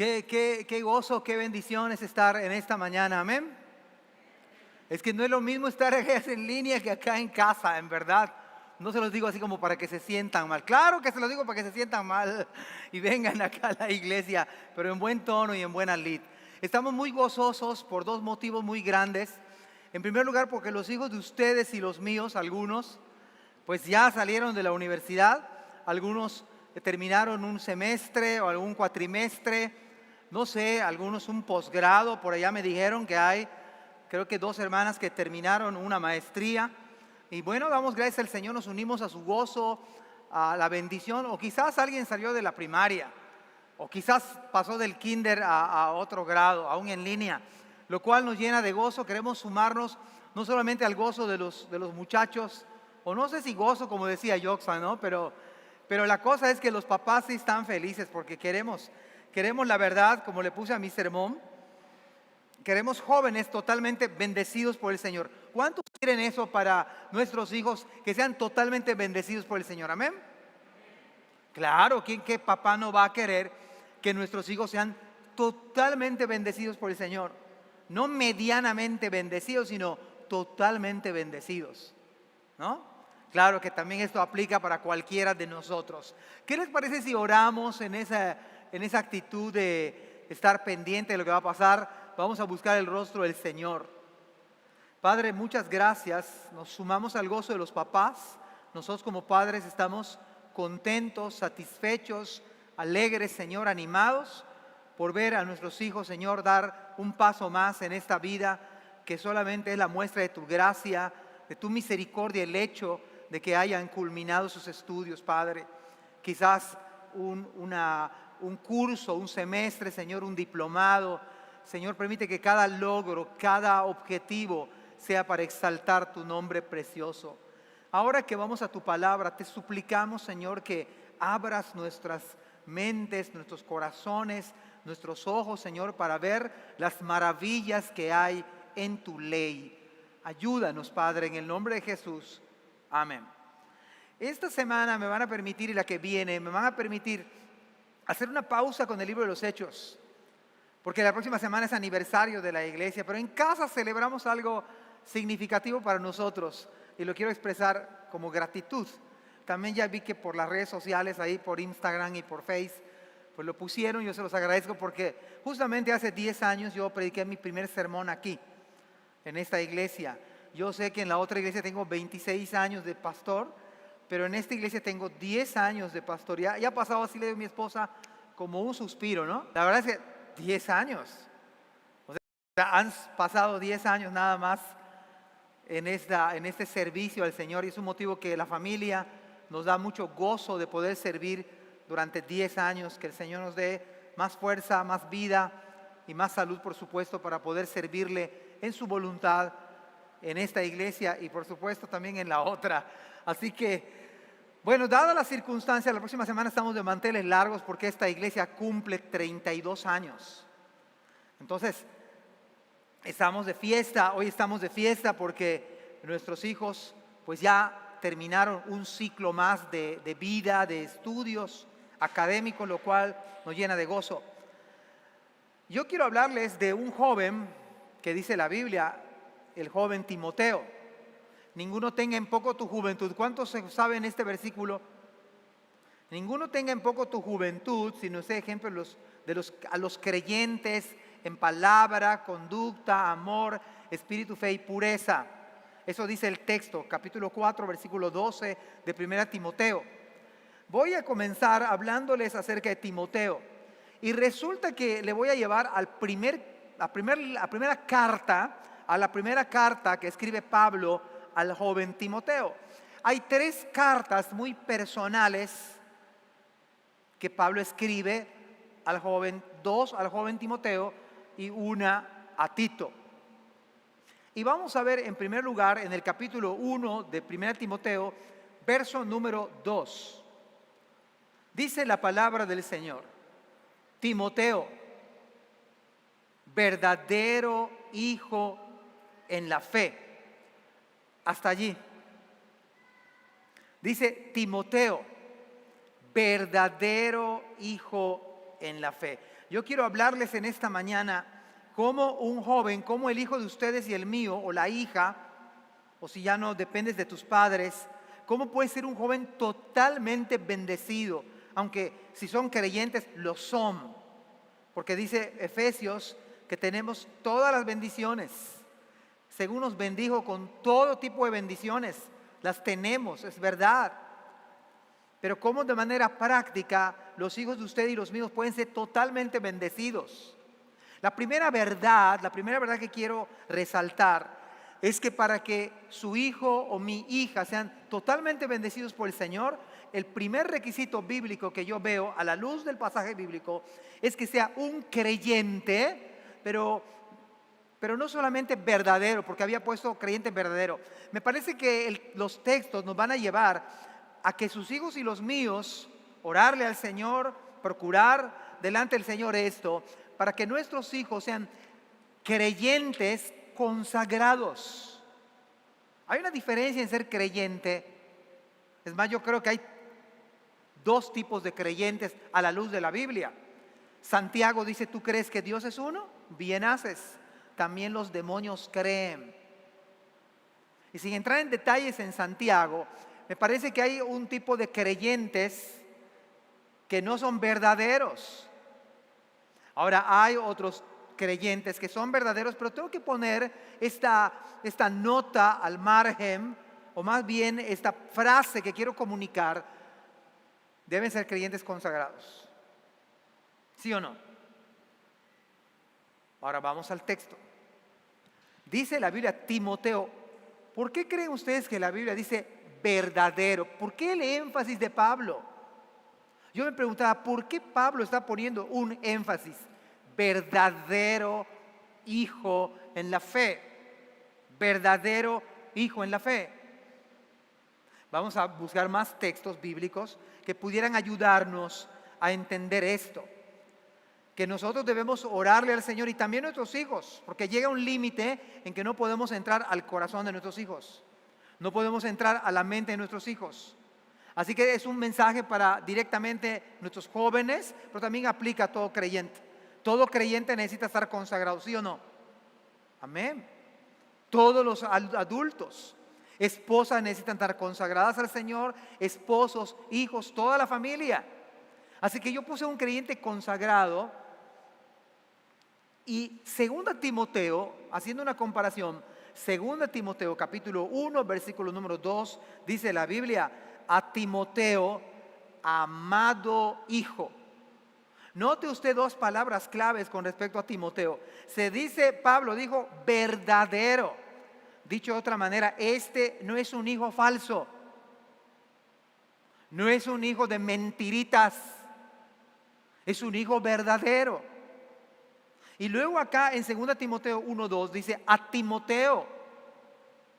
Qué gozo, qué bendición es estar en esta mañana, amén. Es que no es lo mismo estar en línea que acá en casa, en verdad. No se los digo así como para que se sientan mal. Claro que se los digo para que se sientan mal y vengan acá a la iglesia, pero en buen tono y en buena lid. Estamos muy gozosos por dos motivos muy grandes. En primer lugar, porque los hijos de ustedes y los míos, algunos, pues ya salieron de la universidad. Algunos terminaron un semestre o algún cuatrimestre, no sé, algunos un posgrado. Por allá me dijeron que hay, creo que 2 hermanas que terminaron una maestría. Y bueno, damos gracias al Señor, nos unimos a su gozo, a la bendición. O quizás alguien salió de la primaria, o quizás pasó del kinder a otro grado, aún en línea, lo cual nos llena de gozo. Queremos sumarnos no solamente al gozo de los muchachos, o no sé si gozo como decía Yoxa, ¿no? Pero la cosa es que los papás sí están felices porque queremos la verdad, como le puse a mi sermón. Queremos jóvenes totalmente bendecidos por el Señor. ¿Cuántos quieren eso para nuestros hijos, que sean totalmente bendecidos por el Señor? Amén. Claro, ¿qué papá no va a querer que nuestros hijos sean totalmente bendecidos por el Señor? No medianamente bendecidos, sino totalmente bendecidos, ¿no? Claro que también esto aplica para cualquiera de nosotros. ¿Qué les parece si oramos en esa actitud de estar pendiente de lo que va a pasar? Vamos a buscar el rostro del Señor. Padre, muchas gracias. Nos sumamos al gozo de los papás. Nosotros como padres estamos contentos, satisfechos, alegres, Señor, animados por ver a nuestros hijos, Señor, dar un paso más en esta vida que solamente es la muestra de tu gracia, de tu misericordia, el hecho de que hayan culminado sus estudios, Padre. Quizás un curso, un semestre, Señor, un diplomado. Señor, permite que cada logro, cada objetivo sea para exaltar tu nombre precioso. Ahora que vamos a tu palabra, te suplicamos, Señor, que abras nuestras mentes, nuestros corazones, nuestros ojos, Señor, para ver las maravillas que hay en tu ley. Ayúdanos, Padre, en el nombre de Jesús. Amén. Esta semana me van a permitir, y la que viene, me van a permitir hacer una pausa con el libro de los Hechos. Porque la próxima semana es aniversario de la iglesia, pero en casa celebramos algo significativo para nosotros y lo quiero expresar como gratitud. También ya vi que por las redes sociales, ahí por Instagram y por Face, pues lo pusieron. Yo se los agradezco porque justamente hace 10 años yo prediqué mi primer sermón aquí, en esta iglesia. Yo sé que en la otra iglesia tengo 26 años de pastor, pero en esta iglesia tengo 10 años de pastor. Ya ha pasado, así le digo a mi esposa, como un suspiro, ¿no? La verdad es que 10 años. O sea, han pasado 10 años nada más en este servicio al Señor, y es un motivo que la familia nos da mucho gozo de poder servir durante 10 años. Que el Señor nos dé más fuerza, más vida y más salud, por supuesto, para poder servirle en su voluntad en esta iglesia y por supuesto también en la otra. Así que, bueno, dadas las circunstancias, la próxima semana estamos de manteles largos porque esta iglesia cumple 32 años. Entonces, estamos de fiesta. Hoy estamos de fiesta porque nuestros hijos pues ya terminaron un ciclo más de vida, de estudios académicos, lo cual nos llena de gozo. Yo quiero hablarles de un joven que dice la Biblia, el joven Timoteo. Ninguno tenga en poco tu juventud. ¿Cuántos saben este versículo? Ninguno tenga en poco tu juventud, sino sea ejemplo a los creyentes en palabra, conducta, amor, espíritu, fe y pureza. Eso dice el texto, capítulo 4, versículo 12 de 1 Timoteo. Voy a comenzar hablándoles acerca de Timoteo. Y resulta que le voy a llevar a la primera carta que escribe Pablo al joven Timoteo. Hay 3 cartas muy personales que Pablo escribe al joven, 2 al joven Timoteo y 1 a Tito. Y vamos a ver en primer lugar en el capítulo 1 de 1 Timoteo, verso número 2. Dice la palabra del Señor: Timoteo, verdadero hijo en la fe. Hasta allí. Dice Timoteo, verdadero hijo en la fe. yo quiero hablarles en esta mañana cómo un joven, como el hijo de ustedes y el mío, o la hija, o si ya no dependes de tus padres, cómo puede ser un joven totalmente bendecido, aunque si son creyentes, lo son. Porque dice Efesios que tenemos todas las bendiciones. Según nos bendijo con todo tipo de bendiciones, las tenemos, es verdad. Pero cómo de manera práctica los hijos de usted y los míos pueden ser totalmente bendecidos. La primera verdad que quiero resaltar es que para que su hijo o mi hija sean totalmente bendecidos por el Señor, el primer requisito bíblico que yo veo a la luz del pasaje bíblico es que sea un creyente, pero no solamente verdadero, porque había puesto creyente verdadero. Me parece que los textos nos van a llevar a que sus hijos y los míos, orarle al Señor, procurar delante del Señor esto, para que nuestros hijos sean creyentes consagrados. Hay una diferencia en ser creyente. Es más, yo creo que hay dos tipos de creyentes a la luz de la Biblia. Santiago dice, ¿tú crees que Dios es uno? Bien haces. También los demonios creen. Y sin entrar en detalles en Santiago, me parece que hay un tipo de creyentes que no son verdaderos. Ahora hay otros creyentes que son verdaderos, pero tengo que poner esta nota al margen, o más bien esta frase que quiero comunicar: deben ser creyentes consagrados. ¿Sí o no? Ahora vamos al texto. Dice la Biblia, Timoteo. ¿Por qué creen ustedes que la Biblia dice verdadero? ¿Por qué el énfasis de Pablo? Yo me preguntaba, ¿por qué Pablo está poniendo un énfasis? Verdadero hijo en la fe. Verdadero hijo en la fe. Vamos a buscar más textos bíblicos que pudieran ayudarnos a entender esto. Que nosotros debemos orarle al Señor y también a nuestros hijos, porque llega un límite en que no podemos entrar al corazón de nuestros hijos. No podemos entrar a la mente de nuestros hijos. Así que es un mensaje para directamente nuestros jóvenes, pero también aplica a todo creyente. Todo creyente necesita estar consagrado, ¿sí o no? Amén. Todos los adultos, esposas necesitan estar consagradas al Señor, esposos, hijos, toda la familia. Así que yo puse un creyente consagrado. Y 2 Timoteo, haciendo una comparación, 2 Timoteo capítulo 1, versículo número 2, dice la Biblia, a Timoteo, amado hijo. Note usted dos palabras claves con respecto a Timoteo. Se dice, Pablo dijo, verdadero. Dicho de otra manera, este no es un hijo falso. No es un hijo de mentiritas. Es un hijo verdadero. Y luego acá en 2 Timoteo 1:2 dice a Timoteo.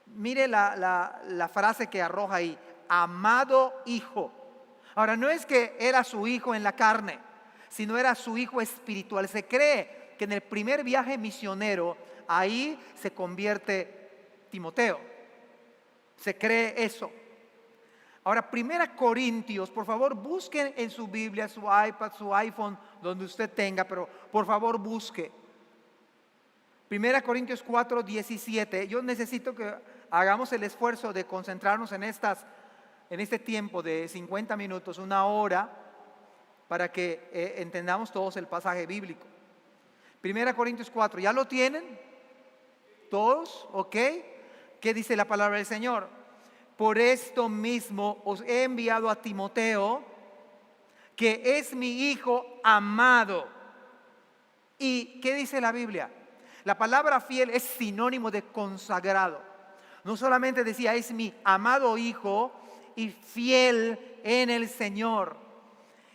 Mire la frase que arroja ahí, amado hijo. Ahora no es que era su hijo en la carne, sino era su hijo espiritual. Se cree que en el primer viaje misionero ahí se convierte Timoteo. Se cree eso. Ahora, 1 Corintios, por favor busquen en su Biblia, su iPad, su iPhone, donde usted tenga, pero por favor busque. 1 Corintios 4:17. Yo necesito que hagamos el esfuerzo de concentrarnos en este tiempo de 50 minutos, una hora, para que entendamos todos el pasaje bíblico. 1 Corintios 4, ¿ya lo tienen? ¿Todos? ¿Ok? ¿Qué dice la palabra del Señor? Por esto mismo os he enviado a Timoteo, que es mi hijo amado. ¿Y qué dice la Biblia? La palabra fiel es sinónimo de consagrado. No solamente decía, es mi amado hijo y fiel en el Señor,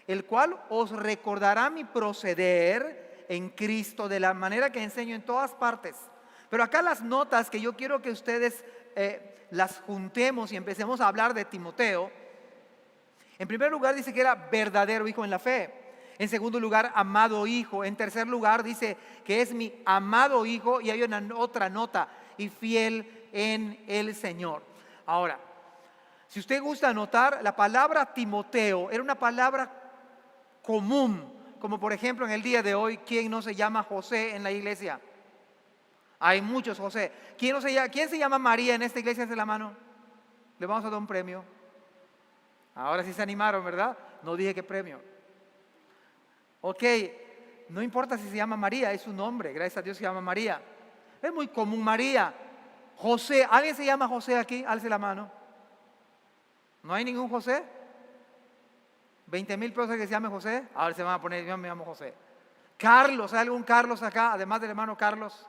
el cual os recordará mi proceder en Cristo de la manera que enseño en todas partes. Pero acá las notas que yo quiero que ustedes las juntemos y empecemos a hablar de Timoteo. En primer lugar dice que era verdadero hijo en la fe. En segundo lugar, amado hijo. En tercer lugar dice que es mi amado hijo, y hay otra nota, y fiel en el Señor. Ahora, si usted gusta anotar, la palabra Timoteo era una palabra común como por ejemplo en el día de hoy, ¿quién no se llama José en la iglesia? Hay muchos José. ¿Quién se llama María en esta iglesia? Hace la mano. Le vamos a dar un premio. Ahora sí se animaron, ¿verdad? No dije qué premio. Ok, no importa si se llama María, es su nombre. Gracias a Dios se llama María. Es muy común María. José, ¿alguien se llama José aquí? Alce la mano. ¿No hay ningún José? 20,000 personas que se llamen José. Ahora se van a poner, yo me llamo José. Carlos, ¿hay algún Carlos acá? Además del hermano Carlos.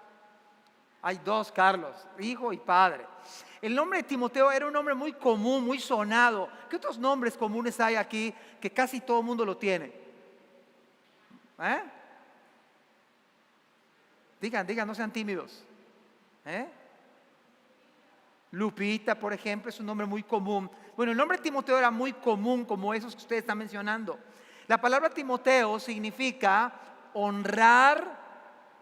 Hay dos Carlos, hijo y padre. El nombre de Timoteo era un nombre muy común, muy sonado. ¿Qué otros nombres comunes hay aquí que casi todo el mundo lo tiene? Digan, no sean tímidos. Lupita, por ejemplo, es un nombre muy común. Bueno, el nombre de Timoteo era muy común, como esos que ustedes están mencionando. La palabra Timoteo significa honrar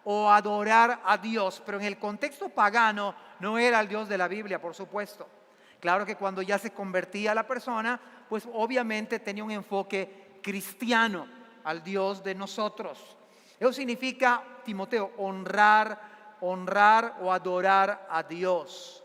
o adorar a Dios, pero en el contexto pagano no era el Dios de la Biblia, por supuesto. Claro que cuando ya se convertía la persona, pues obviamente tenía un enfoque cristiano al Dios de nosotros. Eso significa, Timoteo, honrar o adorar a Dios.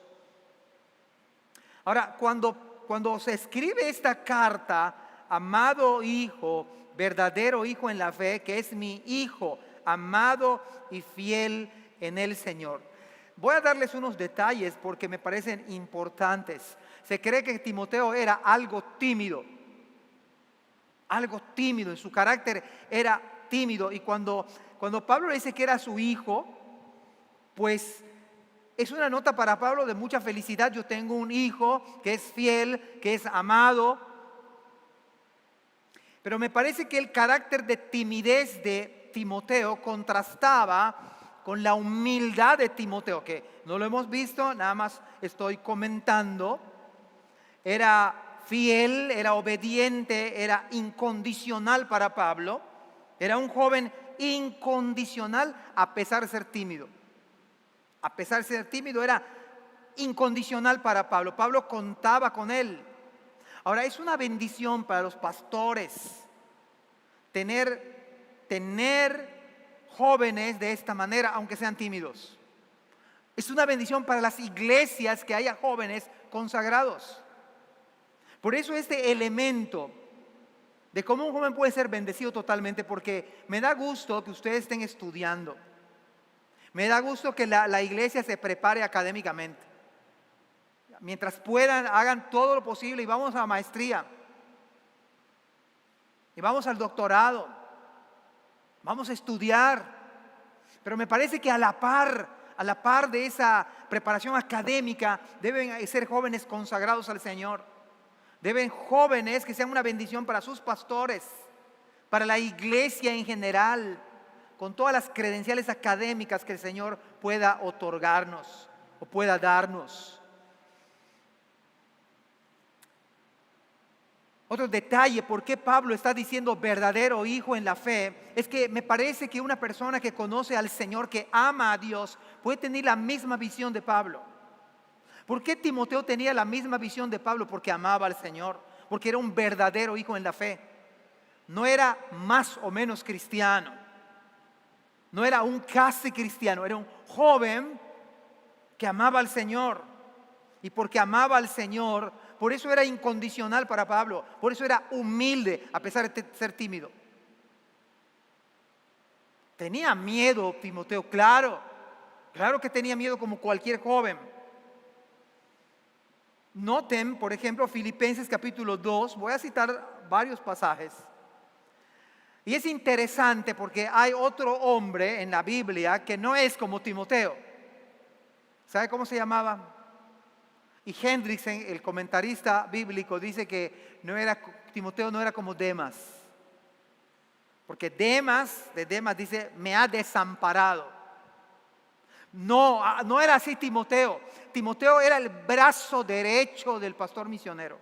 Ahora, cuando se escribe esta carta, amado hijo, verdadero hijo en la fe, que es mi hijo, amado y fiel en el Señor. Voy a darles unos detalles porque me parecen importantes. Se cree que Timoteo era algo tímido en su carácter era tímido. Y cuando Pablo le dice que era su hijo, pues es una nota para Pablo de mucha felicidad. Yo tengo un hijo que es fiel, que es amado. Pero me parece que el carácter de timidez de Timoteo contrastaba con la humildad de Timoteo, que no lo hemos visto, nada más estoy comentando. Era fiel, era obediente, era incondicional para Pablo. Era un joven incondicional a pesar de ser tímido. A pesar de ser tímido, era incondicional para Pablo. Pablo contaba con él. Ahora, es una bendición para los pastores tener jóvenes de esta manera, aunque sean tímidos. Es una bendición para las iglesias que haya jóvenes consagrados. Por eso este elemento de cómo un joven puede ser bendecido totalmente, porque me da gusto que ustedes estén estudiando. Me da gusto que la iglesia se prepare académicamente. Mientras puedan, hagan todo lo posible y vamos a la maestría. Y vamos al doctorado. Vamos a estudiar. Pero me parece que a la par de esa preparación académica, deben ser jóvenes consagrados al Señor. Deben jóvenes que sean una bendición para sus pastores, para la iglesia en general, con todas las credenciales académicas que el Señor pueda otorgarnos o pueda darnos. Otro detalle, por qué Pablo está diciendo verdadero hijo en la fe, es que me parece que una persona que conoce al Señor, que ama a Dios, puede tener la misma visión de Pablo. ¿Por qué Timoteo tenía la misma visión de Pablo? Porque amaba al Señor, porque era un verdadero hijo en la fe. No era más o menos cristiano, no era un casi cristiano, era un joven que amaba al Señor. Y porque amaba al Señor, por eso era incondicional para Pablo, por eso era humilde a pesar de ser tímido. Tenía miedo Timoteo, claro que tenía miedo como cualquier joven. Noten, por ejemplo, Filipenses capítulo 2, voy a citar varios pasajes. Y es interesante porque hay otro hombre en la Biblia que no es como Timoteo. ¿Sabe cómo se llamaba? Y Hendrickson, el comentarista bíblico, dice que Timoteo no era como Demas. Porque de Demas dice, me ha desamparado. No era así Timoteo. Timoteo era el brazo derecho del pastor misionero.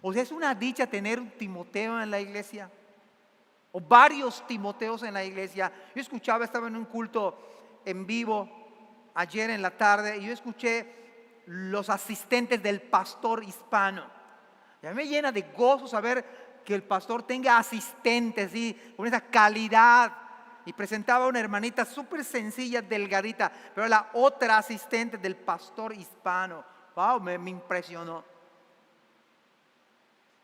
O sea, es una dicha tener un Timoteo en la iglesia. O varios Timoteos en la iglesia. Yo estaba en un culto en vivo ayer en la tarde y yo escuché los asistentes del pastor hispano. Y a mí me llena de gozo saber que el pastor tenga asistentes, ¿sí? Con esa calidad. Y presentaba a una hermanita súper sencilla, delgadita, pero la otra asistente del pastor hispano. Wow, me impresionó.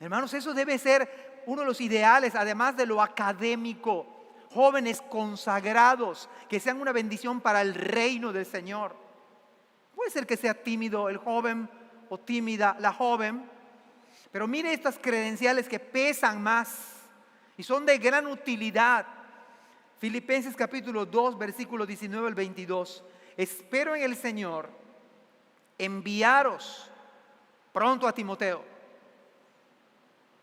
Hermanos, eso debe ser uno de los ideales, además de lo académico. Jóvenes consagrados que sean una bendición para el reino del Señor. Puede ser que sea tímido el joven o tímida la joven, pero mire estas credenciales que pesan más y son de gran utilidad. Filipenses capítulo 2, versículo 19 al 22. Espero en el Señor enviaros pronto a Timoteo.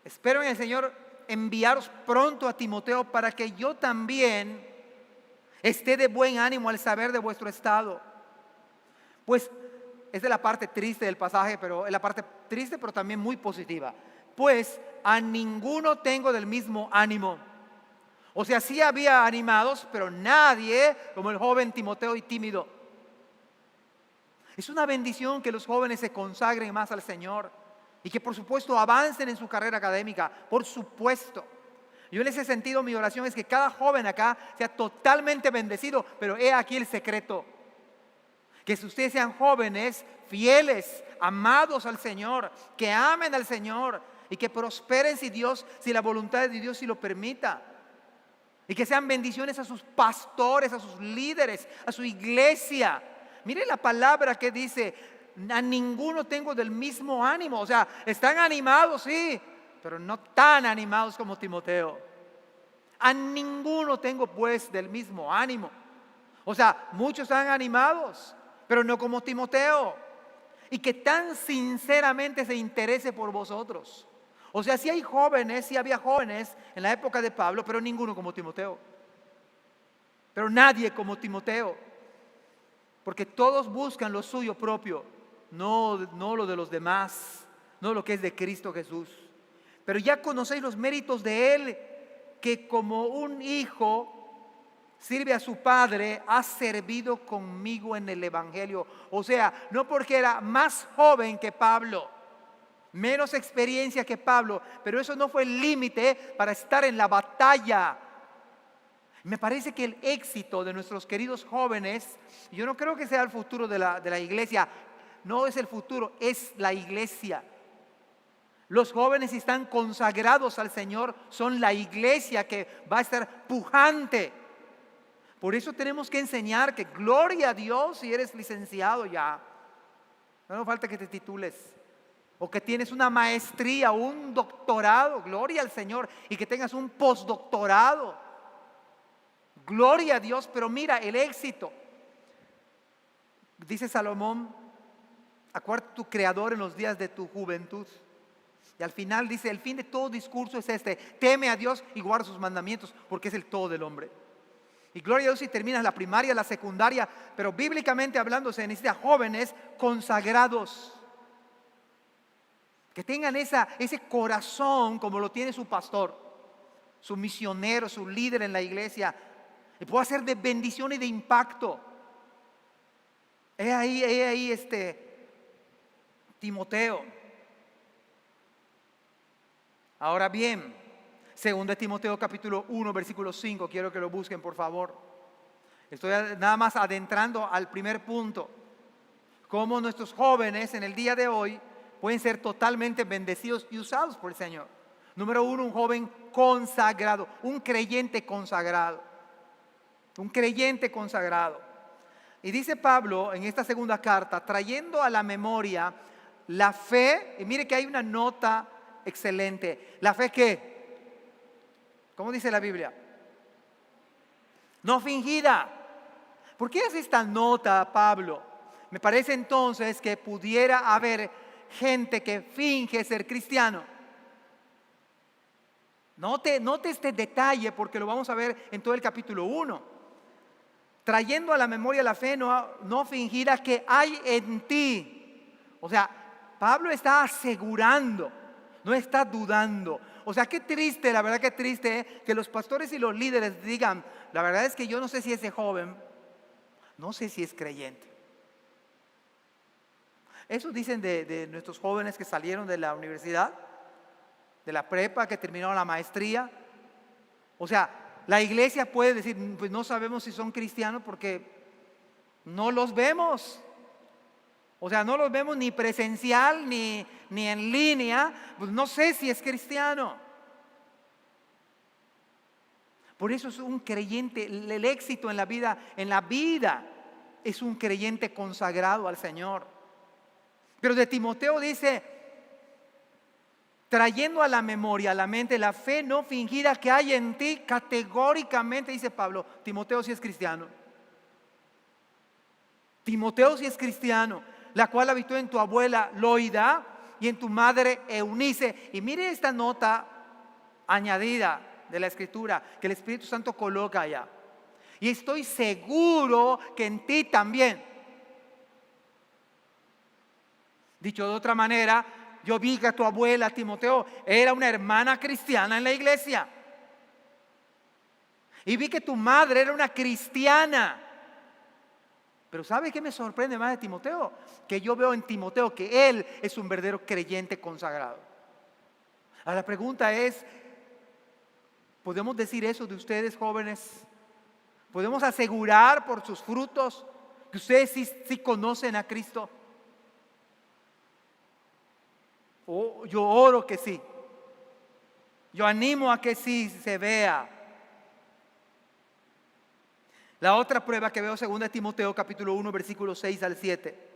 Espero en el Señor enviaros pronto a Timoteo para que yo también esté de buen ánimo al saber de vuestro estado. Pues esta es la parte triste del pasaje, pero es la parte triste pero también muy positiva. Pues a ninguno tengo del mismo ánimo. O sea, sí había animados, pero nadie como el joven Timoteo y tímido. Es una bendición que los jóvenes se consagren más al Señor y que por supuesto avancen en su carrera académica, por supuesto. Yo en ese sentido mi oración es que cada joven acá sea totalmente bendecido, pero he aquí el secreto. Que si ustedes sean jóvenes, fieles, amados al Señor, que amen al Señor y que prosperen si la voluntad de Dios si lo permita. Y que sean bendiciones a sus pastores, a sus líderes, a su iglesia. Mire la palabra que dice, a ninguno tengo del mismo ánimo. O sea, están animados, sí, pero no tan animados como Timoteo. A ninguno tengo pues del mismo ánimo. O sea, muchos están animados, pero no como Timoteo. Y que tan sinceramente se interese por vosotros. O sea, sí hay jóvenes, sí había jóvenes en la época de Pablo, pero ninguno como Timoteo. Pero nadie como Timoteo. Porque todos buscan lo suyo propio, no lo de los demás, no lo que es de Cristo Jesús. Pero ya conocéis los méritos de Él, que como un hijo sirve a su padre, ha servido conmigo en el Evangelio. O sea, no porque era más joven que Pablo, menos experiencia que Pablo, pero eso no fue el límite para estar en la batalla. Me parece que el éxito de nuestros queridos jóvenes, yo no creo que sea el futuro de la iglesia, no es el futuro, es la iglesia. Los jóvenes están consagrados al Señor, son la iglesia que va a estar pujante. Por eso tenemos que enseñar que gloria a Dios si eres licenciado ya. No falta que te titules. O que tienes una maestría o un doctorado, gloria al Señor, y que tengas un postdoctorado. Gloria a Dios, pero mira el éxito. Dice Salomón, acuérdate tu creador en los días de tu juventud. Y al final dice, el fin de todo discurso es este: teme a Dios y guarda sus mandamientos, porque es el todo del hombre. Y gloria a Dios si terminas la primaria, la secundaria, pero bíblicamente hablando se necesita jóvenes consagrados. Que tengan ese corazón como lo tiene su pastor, su misionero, su líder en la iglesia. Y pueda ser de bendición y de impacto. He ahí Timoteo. Ahora bien, 2 Timoteo capítulo 1, versículo 5, quiero que lo busquen por favor. Estoy nada más adentrando al primer punto. Cómo nuestros jóvenes en el día de hoy pueden ser totalmente bendecidos y usados por el Señor. Número 1, un joven consagrado, un creyente consagrado. Un creyente consagrado. Y dice Pablo en esta segunda carta, trayendo a la memoria la fe, y mire que hay una nota excelente. ¿La fe qué? ¿Cómo dice la Biblia? No fingida. ¿Por qué hace esta nota Pablo? Me parece entonces que pudiera haber gente que finge ser cristiano. Note este detalle porque lo vamos a ver en todo el capítulo 1. Trayendo a la memoria la fe no fingida que hay en ti. O sea, Pablo está asegurando, no está dudando. O sea, qué triste, la verdad que triste que los pastores y los líderes digan, la verdad es que yo no sé si ese joven, no sé si es creyente. Eso dicen de nuestros jóvenes que salieron de la universidad. de la prepa, que terminaron la maestría. O sea, la iglesia puede decir, pues no sabemos si son cristianos porque no los vemos. O sea, no los vemos ni presencial ni en línea, pues no sé si es cristiano. Por eso es un creyente, el éxito en la vida es un creyente consagrado al Señor. Pero de Timoteo dice, trayendo a la memoria, a la mente, la fe no fingida que hay en ti, categóricamente dice Pablo, Timoteo sí es cristiano. Timoteo sí es cristiano, la cual habitó en tu abuela Loida y en tu madre Eunice. Y mire esta nota añadida de la Escritura que el Espíritu Santo coloca allá. Y estoy seguro que en ti también. Dicho de otra manera, yo vi que tu abuela Timoteo era una hermana cristiana en la iglesia. Y vi que tu madre era una cristiana. Pero ¿sabe qué me sorprende más de Timoteo? Que yo veo en Timoteo que él es un verdadero creyente consagrado. Ahora la pregunta es, ¿podemos decir eso de ustedes, jóvenes? ¿Podemos asegurar por sus frutos que ustedes sí conocen a Cristo? Oh, yo oro que sí. Yo animo a que sí se vea. La otra prueba que veo, 2 Timoteo capítulo 1, versículos 6 al 7.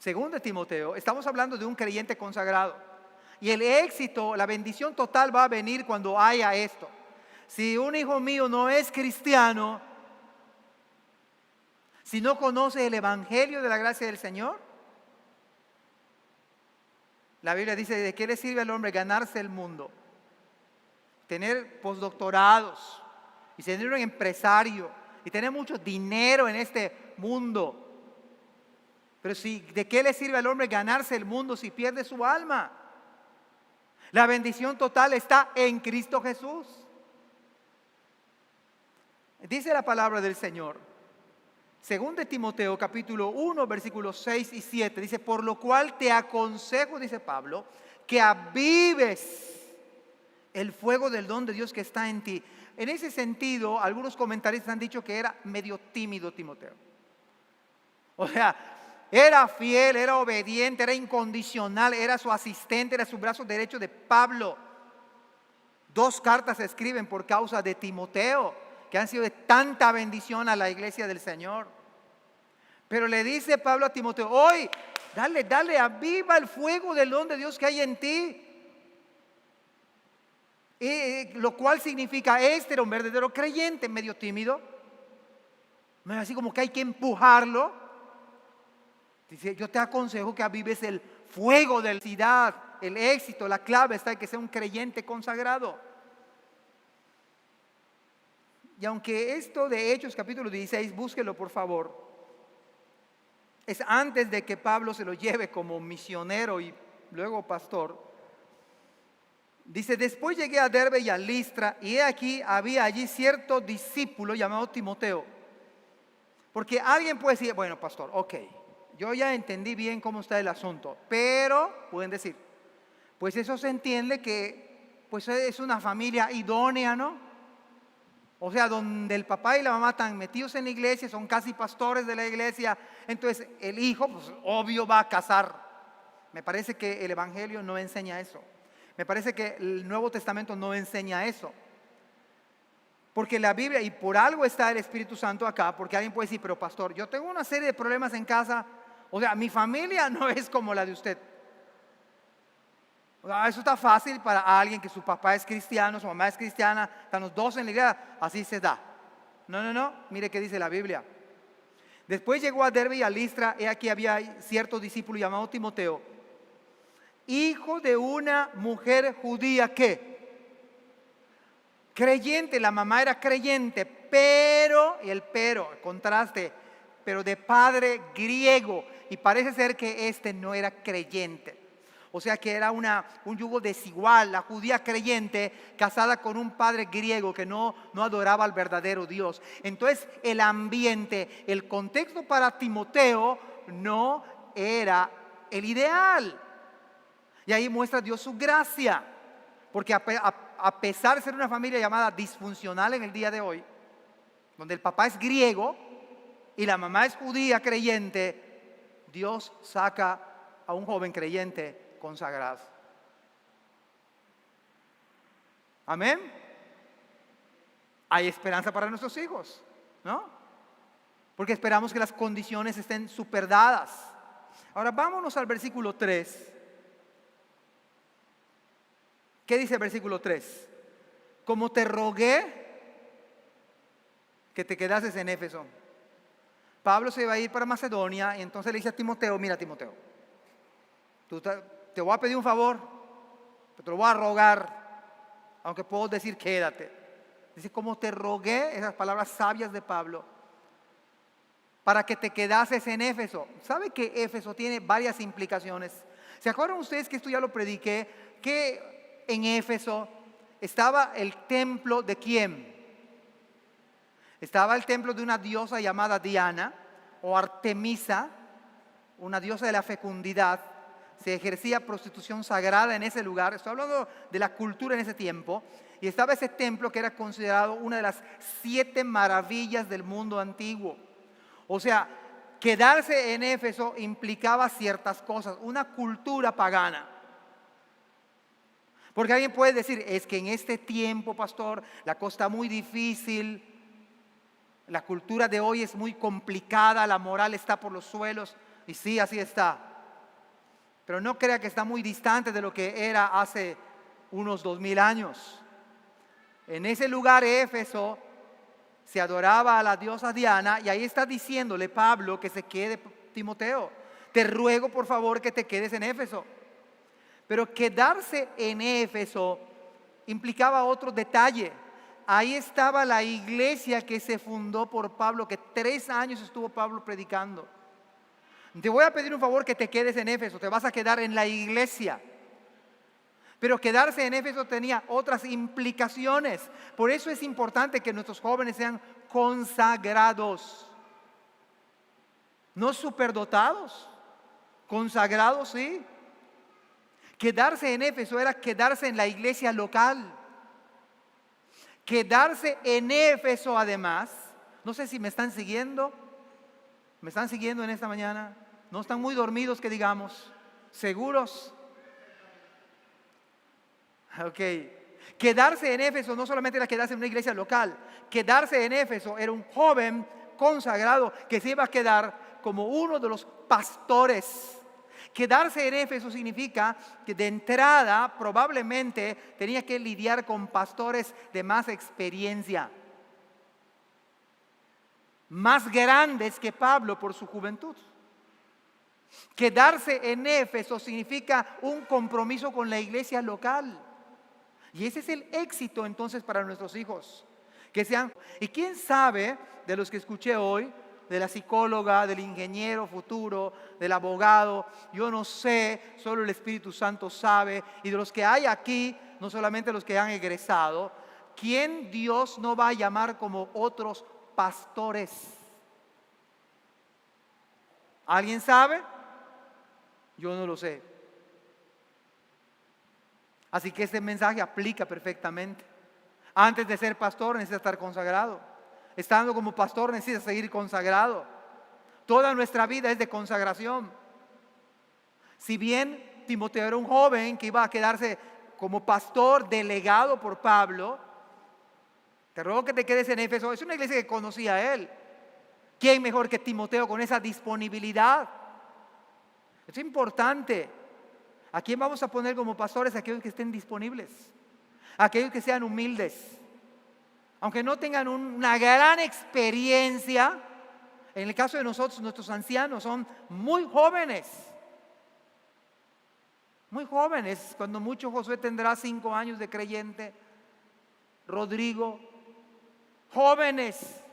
2 Timoteo, estamos hablando de un creyente consagrado. Y el éxito, la bendición total va a venir cuando haya esto. Si un hijo mío no es cristiano, si no conoce el evangelio de la gracia del Señor, la Biblia dice, ¿de qué le sirve al hombre ganarse el mundo? Tener postdoctorados y ser un empresario y tener mucho dinero en este mundo. Pero ¿de qué le sirve al hombre ganarse el mundo si pierde su alma? La bendición total está en Cristo Jesús. Dice la palabra del Señor, 2 Timoteo capítulo 1, versículos 6 y 7, dice, por lo cual te aconsejo, dice Pablo, que avives el fuego del don de Dios que está en ti. En ese sentido, algunos comentaristas han dicho que era medio tímido Timoteo. O sea, era fiel, era obediente, era incondicional, era su asistente, era su brazo derecho de Pablo. 2 cartas se escriben por causa de Timoteo, que han sido de tanta bendición a la iglesia del Señor. Pero le dice Pablo a Timoteo, hoy, dale, aviva el fuego del don de Dios que hay en ti. Lo cual significa, este era un verdadero creyente, medio tímido, así como que hay que empujarlo. Dice, yo te aconsejo que avives el fuego de la felicidad, el éxito, la clave está en que sea un creyente consagrado. Y aunque esto de Hechos capítulo 16, búsquelo por favor, es antes de que Pablo se lo lleve como misionero y luego pastor. Dice, después llegué a Derbe y a Listra, y he aquí, había allí cierto discípulo llamado Timoteo. Porque alguien puede decir, bueno, pastor, ok, yo ya entendí bien cómo está el asunto, pero pueden decir, pues eso se entiende que pues es una familia idónea, ¿no? O sea, donde el papá y la mamá están metidos en la iglesia, son casi pastores de la iglesia, entonces el hijo, pues obvio va a casar. Me parece que el evangelio no enseña eso. Me parece que el Nuevo Testamento no enseña eso. Porque la Biblia, y por algo está el Espíritu Santo acá, porque alguien puede decir, pero pastor, yo tengo una serie de problemas en casa, o sea, mi familia no es como la de usted. O sea, eso está fácil para alguien que su papá es cristiano, su mamá es cristiana, están los dos en la iglesia, así se da. No, mire qué dice la Biblia. Después llegó a Derbe y a Listra, y aquí había cierto discípulo llamado Timoteo, hijo de una mujer judía que creyente, la mamá era creyente, pero, y el contraste, pero de padre griego, y parece ser que este no era creyente. O sea que era un yugo desigual, la judía creyente casada con un padre griego que no adoraba al verdadero Dios. Entonces el ambiente, el contexto para Timoteo no era el ideal. Y ahí muestra Dios su gracia. Porque a pesar de ser una familia llamada disfuncional en el día de hoy, donde el papá es griego y la mamá es judía creyente, Dios saca a un joven creyente consagrado. Amén. Hay esperanza para nuestros hijos, ¿no? Porque esperamos que las condiciones estén superdadas. Ahora vámonos al versículo 3. ¿Qué dice el versículo 3? Como te rogué que te quedases en Éfeso. Pablo se iba a ir para Macedonia y entonces le dice a Timoteo, mira Timoteo, te voy a pedir un favor, pero te lo voy a rogar, aunque puedo decir quédate. Dice, como te rogué, esas palabras sabias de Pablo, para que te quedases en Éfeso. ¿Sabe que Éfeso tiene varias implicaciones? ¿Se acuerdan ustedes que esto ya lo prediqué? Que en Éfeso estaba el templo de ¿quién? Estaba el templo de una diosa llamada Diana o Artemisa, una diosa de la fecundidad. Se ejercía prostitución sagrada en ese lugar. Estoy hablando de la cultura en ese tiempo. Y estaba ese templo que era considerado una de las 7 maravillas del mundo antiguo. O sea, quedarse en Éfeso implicaba ciertas cosas, una cultura pagana. Porque alguien puede decir, es que en este tiempo, pastor, la cosa está muy difícil, la cultura de hoy es muy complicada, la moral está por los suelos. Y sí, así está. Pero no crea que está muy distante de lo que era hace unos 2000 años. En ese lugar, Éfeso, se adoraba a la diosa Diana y ahí está diciéndole Pablo que se quede Timoteo. Te ruego por favor que te quedes en Éfeso. Pero quedarse en Éfeso implicaba otro detalle. Ahí estaba la iglesia que se fundó por Pablo, que 3 años estuvo Pablo predicando. Te voy a pedir un favor que te quedes en Éfeso, te vas a quedar en la iglesia. Pero quedarse en Éfeso tenía otras implicaciones. Por eso es importante que nuestros jóvenes sean consagrados. No superdotados, consagrados sí. Quedarse en Éfeso era quedarse en la iglesia local. Quedarse en Éfeso además, no sé si me están siguiendo. ¿Me están siguiendo en esta mañana? ¿No están muy dormidos que digamos? ¿Seguros? Ok. Quedarse en Éfeso no solamente era quedarse en una iglesia local. Quedarse en Éfeso era un joven consagrado que se iba a quedar como uno de los pastores. Quedarse en Éfeso significa que de entrada probablemente tenía que lidiar con pastores de más experiencia, más grandes que Pablo por su juventud. Quedarse en Éfeso significa un compromiso con la iglesia local. Y ese es el éxito entonces para nuestros hijos. Que sean, y quién sabe de los que escuché hoy, de la psicóloga, del ingeniero futuro, del abogado, yo no sé, solo el Espíritu Santo sabe, y de los que hay aquí, no solamente los que han egresado, ¿quién Dios no va a llamar como otros pastores? ¿Alguien sabe? Yo no lo sé. Así que este mensaje aplica perfectamente. Antes de ser pastor necesita estar consagrado. Estando como pastor necesita seguir consagrado. Toda nuestra vida es de consagración. Si bien Timoteo era un joven que iba a quedarse como pastor delegado por Pablo, te ruego que te quedes en Éfeso. Es una iglesia que conocía a él. ¿Quién mejor que Timoteo con esa disponibilidad? Es importante. ¿A quién vamos a poner como pastores? Aquellos que estén disponibles, aquellos que sean humildes, aunque no tengan una gran experiencia. En el caso de nosotros, nuestros ancianos son muy jóvenes, cuando mucho Josué tendrá 5 años de creyente, Rodrigo, jóvenes,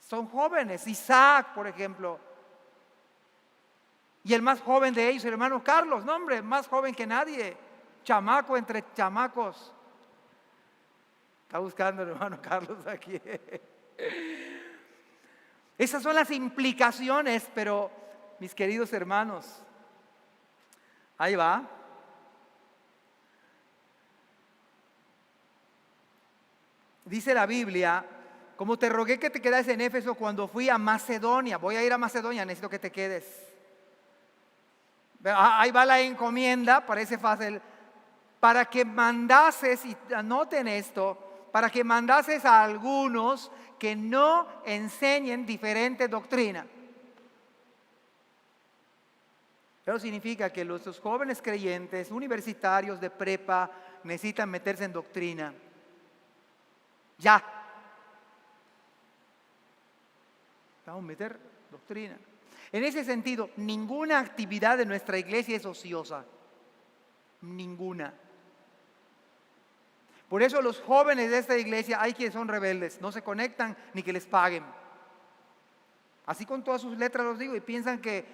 son jóvenes. Isaac, por ejemplo, y el más joven de ellos, el hermano Carlos, no hombre, más joven que nadie, chamaco entre chamacos. Está buscando el hermano Carlos aquí. Esas son las implicaciones, pero mis queridos hermanos, ahí va. Dice la Biblia, como te rogué que te quedas en Éfeso cuando fui a Macedonia. Voy a ir a Macedonia, necesito que te quedes. Ahí va la encomienda, parece fácil. Para que mandases, y anoten esto, para que mandases a algunos que no enseñen diferente doctrina. Eso significa que los jóvenes creyentes, universitarios de prepa, necesitan meterse en doctrina. Ya. Vamos a meter doctrina. En ese sentido, ninguna actividad de nuestra iglesia es ociosa. Ninguna. Por eso los jóvenes de esta iglesia hay quienes son rebeldes, no se conectan ni que les paguen. Así con todas sus letras los digo y piensan que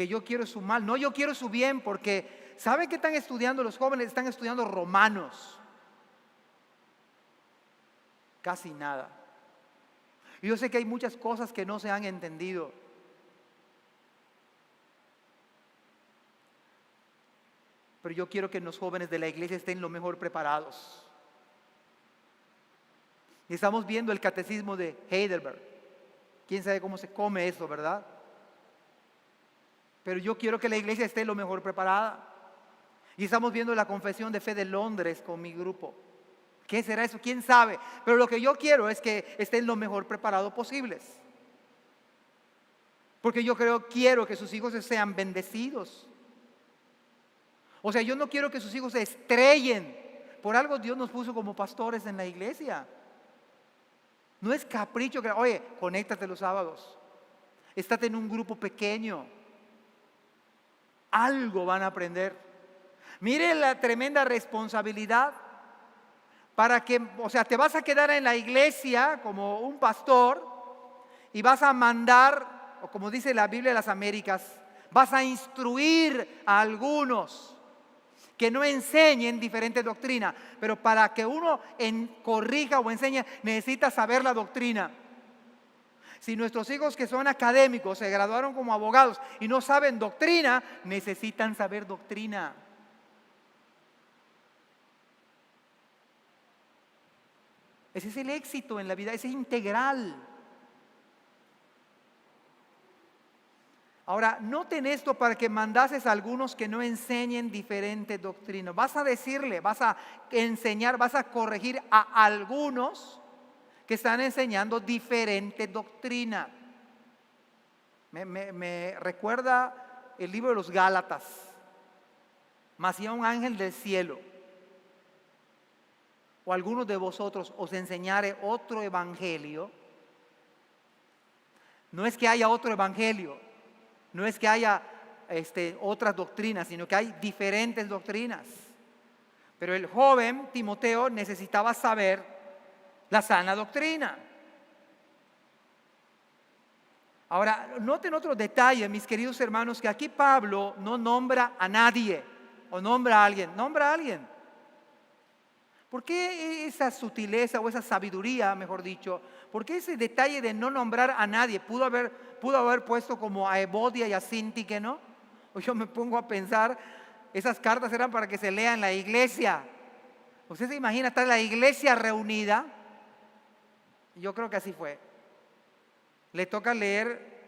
yo quiero su mal. No, yo quiero su bien porque ¿saben qué están estudiando los jóvenes? Están estudiando Romanos. Casi nada. Y yo sé que hay muchas cosas que no se han entendido. Pero yo quiero que los jóvenes de la iglesia estén lo mejor preparados. Y estamos viendo el catecismo de Heidelberg. ¿Quién sabe cómo se come eso, verdad? Pero yo quiero que la iglesia esté lo mejor preparada. Y estamos viendo la confesión de fe de Londres con mi grupo. ¿Qué será eso? ¿Quién sabe? Pero lo que yo quiero es que estén lo mejor preparados posibles. Porque yo quiero que sus hijos sean bendecidos. O sea, yo no quiero que sus hijos se estrellen. Por algo Dios nos puso como pastores en la iglesia. No es capricho que, oye, conéctate los sábados. Estate en un grupo pequeño. Algo van a aprender. Mire la tremenda responsabilidad para que, o sea, te vas a quedar en la iglesia como un pastor y vas a mandar, o como dice la Biblia de las Américas, vas a instruir a algunos que no enseñen diferente doctrina, pero para que uno corrija o enseñe necesita saber la doctrina. Si nuestros hijos que son académicos se graduaron como abogados y no saben doctrina, necesitan saber doctrina. Ese es el éxito en la vida, ese es integral. Ahora, noten esto para que mandases a algunos que no enseñen diferente doctrina. Vas a decirle, vas a enseñar, vas a corregir a algunos que están enseñando diferente doctrina. Me recuerda el libro de los Gálatas. Mas si a un ángel del cielo o algunos de vosotros os enseñare otro evangelio, no es que haya otro evangelio, no es que haya otras doctrinas, sino que hay diferentes doctrinas. Pero el joven Timoteo necesitaba saber la sana doctrina. Ahora, noten otro detalle, mis queridos hermanos, que aquí Pablo no nombra a nadie, o nombra a alguien, nombra a alguien. ¿Por qué esa sutileza o esa sabiduría, mejor dicho? ¿Por qué ese detalle de no nombrar a nadie? Pudo haber puesto como a Evodia y a Sintique, ¿no? O yo me pongo a pensar, esas cartas eran para que se lean en la iglesia. ¿Usted se imagina estar en la iglesia reunida? Yo creo que así fue. Le toca leer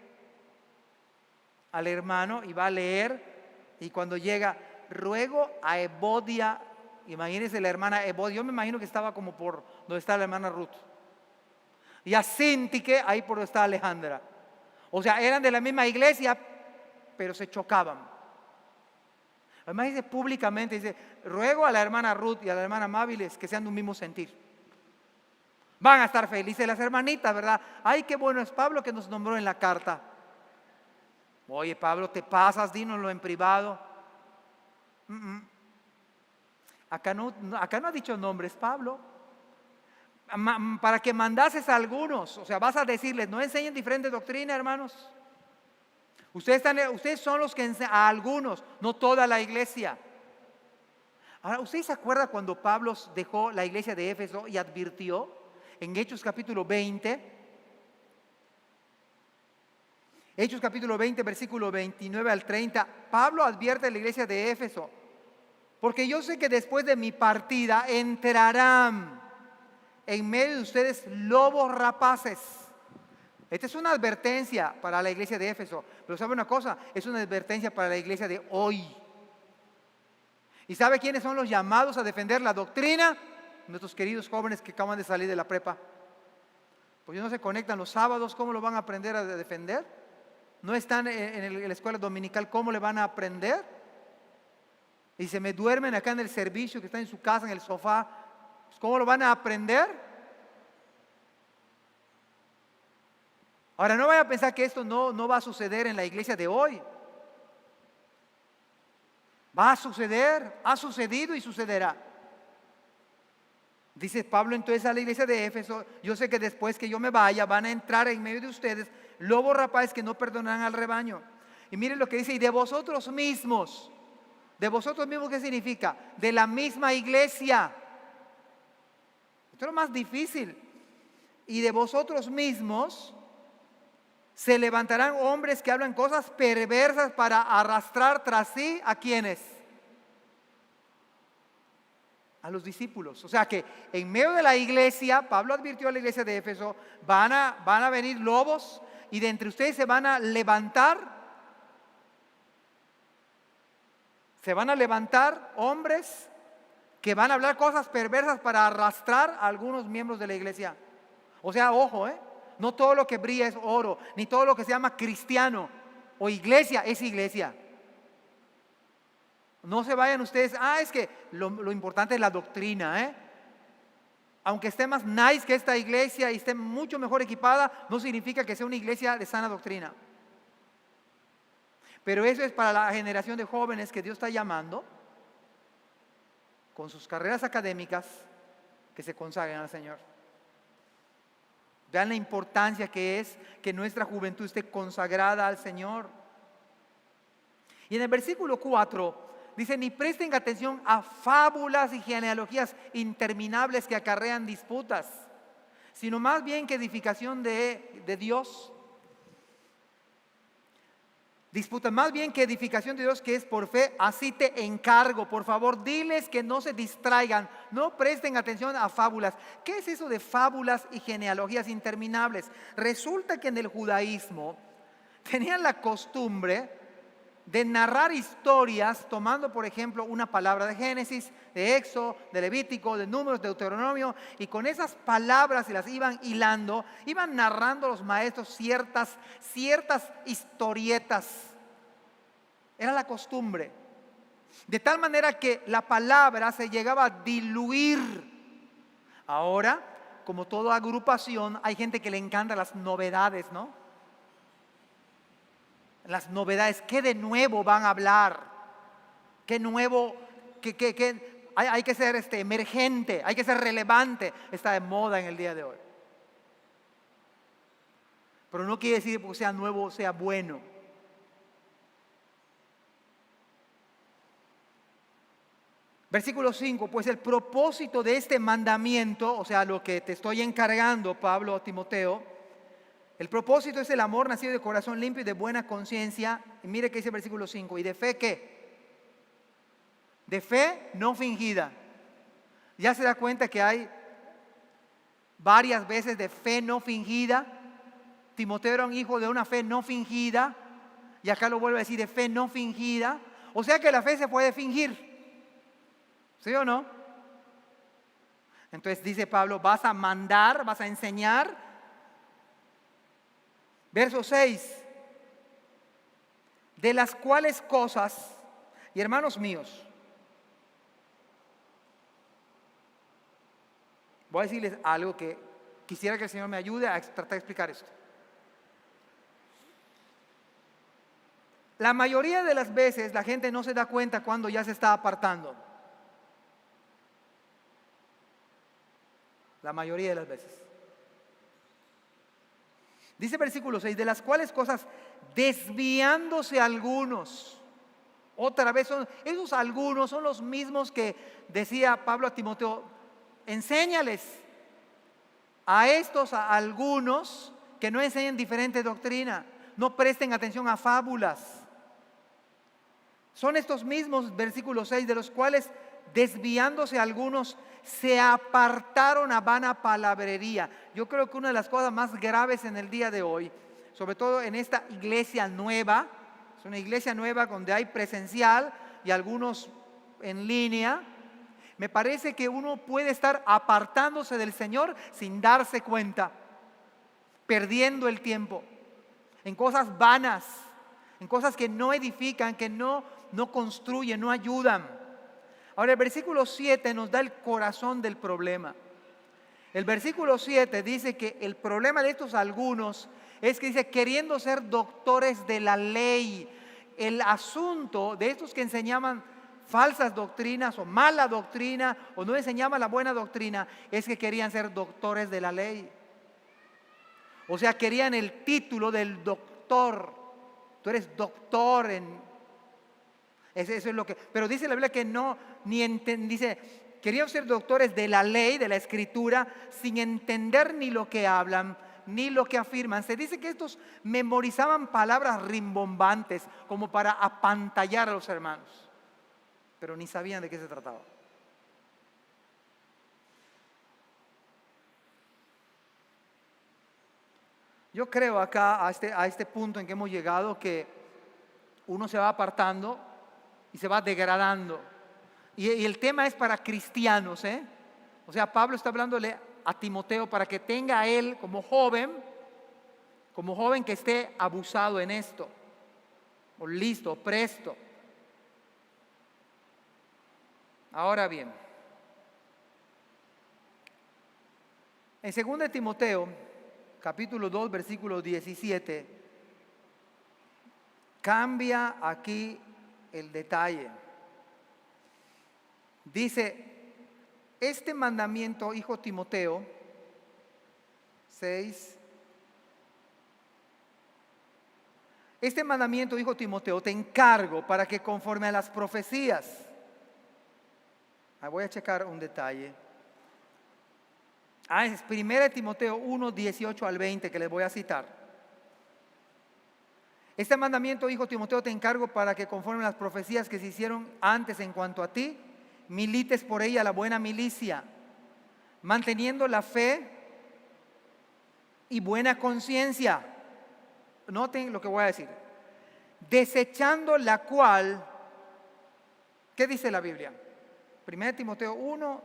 al hermano y va a leer, y cuando llega, ruego a Evodia. Imagínense la hermana Evodia, yo me imagino que estaba como por donde está la hermana Ruth. Y a Sintique, ahí por donde está Alejandra. O sea, eran de la misma iglesia, pero se chocaban. Además dice públicamente, dice, ruego a la hermana Ruth y a la hermana Máviles que sean de un mismo sentir. Van a estar felices las hermanitas, ¿verdad? Ay, qué bueno es Pablo que nos nombró en la carta. Oye, Pablo, te pasas, dínoslo en privado. Acá no ha dicho nombres, Pablo. Para que mandases a algunos, o sea, vas a decirles, no enseñen diferente doctrina, hermanos. Ustedes son los que enseñan a algunos, no toda la iglesia. Ahora, ¿ustedes se acuerdan cuando Pablo dejó la iglesia de Éfeso y advirtió en Hechos capítulo 20? Hechos capítulo 20, versículo 29 al 30. Pablo advierte a la iglesia de Éfeso: porque yo sé que después de mi partida entrarán en medio de ustedes lobos rapaces. Esta es una advertencia para la iglesia de Éfeso. Pero ¿sabe una cosa? Es una advertencia para la iglesia de hoy. ¿Y sabe quiénes son los llamados a defender la doctrina? Nuestros queridos jóvenes que acaban de salir de la prepa. Pues ellos no se conectan los sábados, ¿cómo lo van a aprender a defender? No están en la escuela dominical, ¿cómo le van a aprender? Y se me duermen acá en el servicio, que están en su casa, en el sofá, ¿cómo lo van a aprender? Ahora, no vaya a pensar que esto no va a suceder en la iglesia de hoy. Va a suceder, ha sucedido y sucederá. Dice Pablo entonces a la iglesia de Éfeso: yo sé que después que yo me vaya van a entrar en medio de ustedes lobos rapaces que no perdonarán al rebaño. Y miren lo que dice: y de vosotros mismos. ¿De vosotros mismos qué significa? De la misma iglesia. Esto es lo más difícil. Y de vosotros mismos se levantarán hombres que hablan cosas perversas para arrastrar tras sí ¿a quiénes? A los discípulos. O sea que en medio de la iglesia, Pablo advirtió a la iglesia de Éfeso, van a venir lobos y de entre ustedes se van a levantar hombres que van a hablar cosas perversas para arrastrar a algunos miembros de la iglesia. O sea, ojo, no todo lo que brilla es oro, ni todo lo que se llama cristiano o iglesia es iglesia. No se vayan ustedes, es que lo importante es la doctrina, Aunque esté más nice que esta iglesia y esté mucho mejor equipada, no significa que sea una iglesia de sana doctrina. Pero eso es para la generación de jóvenes que Dios está llamando, con sus carreras académicas, que se consagren al Señor. Vean la importancia que es que nuestra juventud esté consagrada al Señor. Y en el versículo 4 dice: ni presten atención a fábulas y genealogías interminables que acarrean disputas, sino más bien que edificación de Dios. Disputa más bien que edificación de Dios, que es por fe. Así te encargo, por favor, diles que no se distraigan, no presten atención a fábulas. ¿Qué es eso de fábulas y genealogías interminables? Resulta que en el judaísmo tenían la costumbre de narrar historias tomando, por ejemplo, una palabra de Génesis, de Éxodo, de Levítico, de Números, de Deuteronomio, y con esas palabras se las iban hilando, iban narrando los maestros ciertas historietas. Era la costumbre. De tal manera que la palabra se llegaba a diluir. Ahora, como toda agrupación, hay gente que le encanta las novedades, ¿no? Las novedades, ¿qué de nuevo van a hablar? ¿Qué nuevo? Hay que ser emergente, hay que ser relevante. Está de moda en el día de hoy. Pero no quiere decir que sea nuevo, sea bueno. Versículo 5, pues el propósito de este mandamiento, o sea, lo que te estoy encargando, Pablo a Timoteo, el propósito es el amor nacido de corazón limpio y de buena conciencia. Y mire que dice el versículo 5, ¿y de fe qué? De fe no fingida. Ya se da cuenta que hay varias veces de fe no fingida. Timoteo era un hijo de una fe no fingida, y acá lo vuelve a decir, de fe no fingida. O sea que la fe se puede fingir, ¿sí o no? Entonces dice Pablo, vas a mandar, vas a enseñar. Verso 6, de las cuales cosas, y hermanos míos, voy a decirles algo que quisiera que el Señor me ayude a tratar de explicar esto. La mayoría de las veces la gente no se da cuenta cuando ya se está apartando. La mayoría de las veces. Dice versículo 6, de las cuales cosas desviándose algunos. Otra vez esos algunos son los mismos que decía Pablo a Timoteo: enséñales a estos a algunos que no enseñen diferente doctrina, no presten atención a fábulas. Son estos mismos, versículo 6, de los cuales desviándose algunos, se apartaron a vana palabrería. Yo creo que una de las cosas más graves en el día de hoy, sobre todo en esta iglesia nueva, es una iglesia nueva donde hay presencial y algunos en línea, me parece que uno puede estar apartándose del Señor sin darse cuenta, perdiendo el tiempo en cosas vanas, en cosas que no edifican, que no construyen, no ayudan. Ahora el versículo 7 nos da el corazón del problema. El versículo 7 dice que el problema de estos algunos es que dice, queriendo ser doctores de la ley. El asunto de estos que enseñaban falsas doctrinas o mala doctrina o no enseñaban la buena doctrina es que querían ser doctores de la ley. O sea, querían el título del doctor. Tú eres doctor en... Eso es lo que... Pero dice la Biblia que no, dice, querían ser doctores de la ley, de la escritura, sin entender ni lo que hablan, ni lo que afirman. Se dice que estos memorizaban palabras rimbombantes como para apantallar a los hermanos, pero ni sabían de qué se trataba. Yo creo acá, a este punto en que hemos llegado, que uno se va apartando y se va degradando. Y el tema es para cristianos, ¿eh? O sea, Pablo está hablándole a Timoteo para que tenga a él como joven que esté abusado en esto, o listo, o presto. Ahora bien, en 2 Timoteo, capítulo 2, versículo 17, cambia aquí el detalle. Dice, este mandamiento, hijo Timoteo, 6, este mandamiento, hijo Timoteo, te encargo para que conforme a las profecías, voy a checar un detalle. Es 1 Timoteo 1, 18 al 20 que les voy a citar. Este mandamiento, hijo Timoteo, te encargo para que conforme a las profecías que se hicieron antes en cuanto a ti, milites por ella la buena milicia, manteniendo la fe y buena conciencia. Noten lo que voy a decir. Desechando la cual, ¿qué dice la Biblia? 1 Timoteo 1,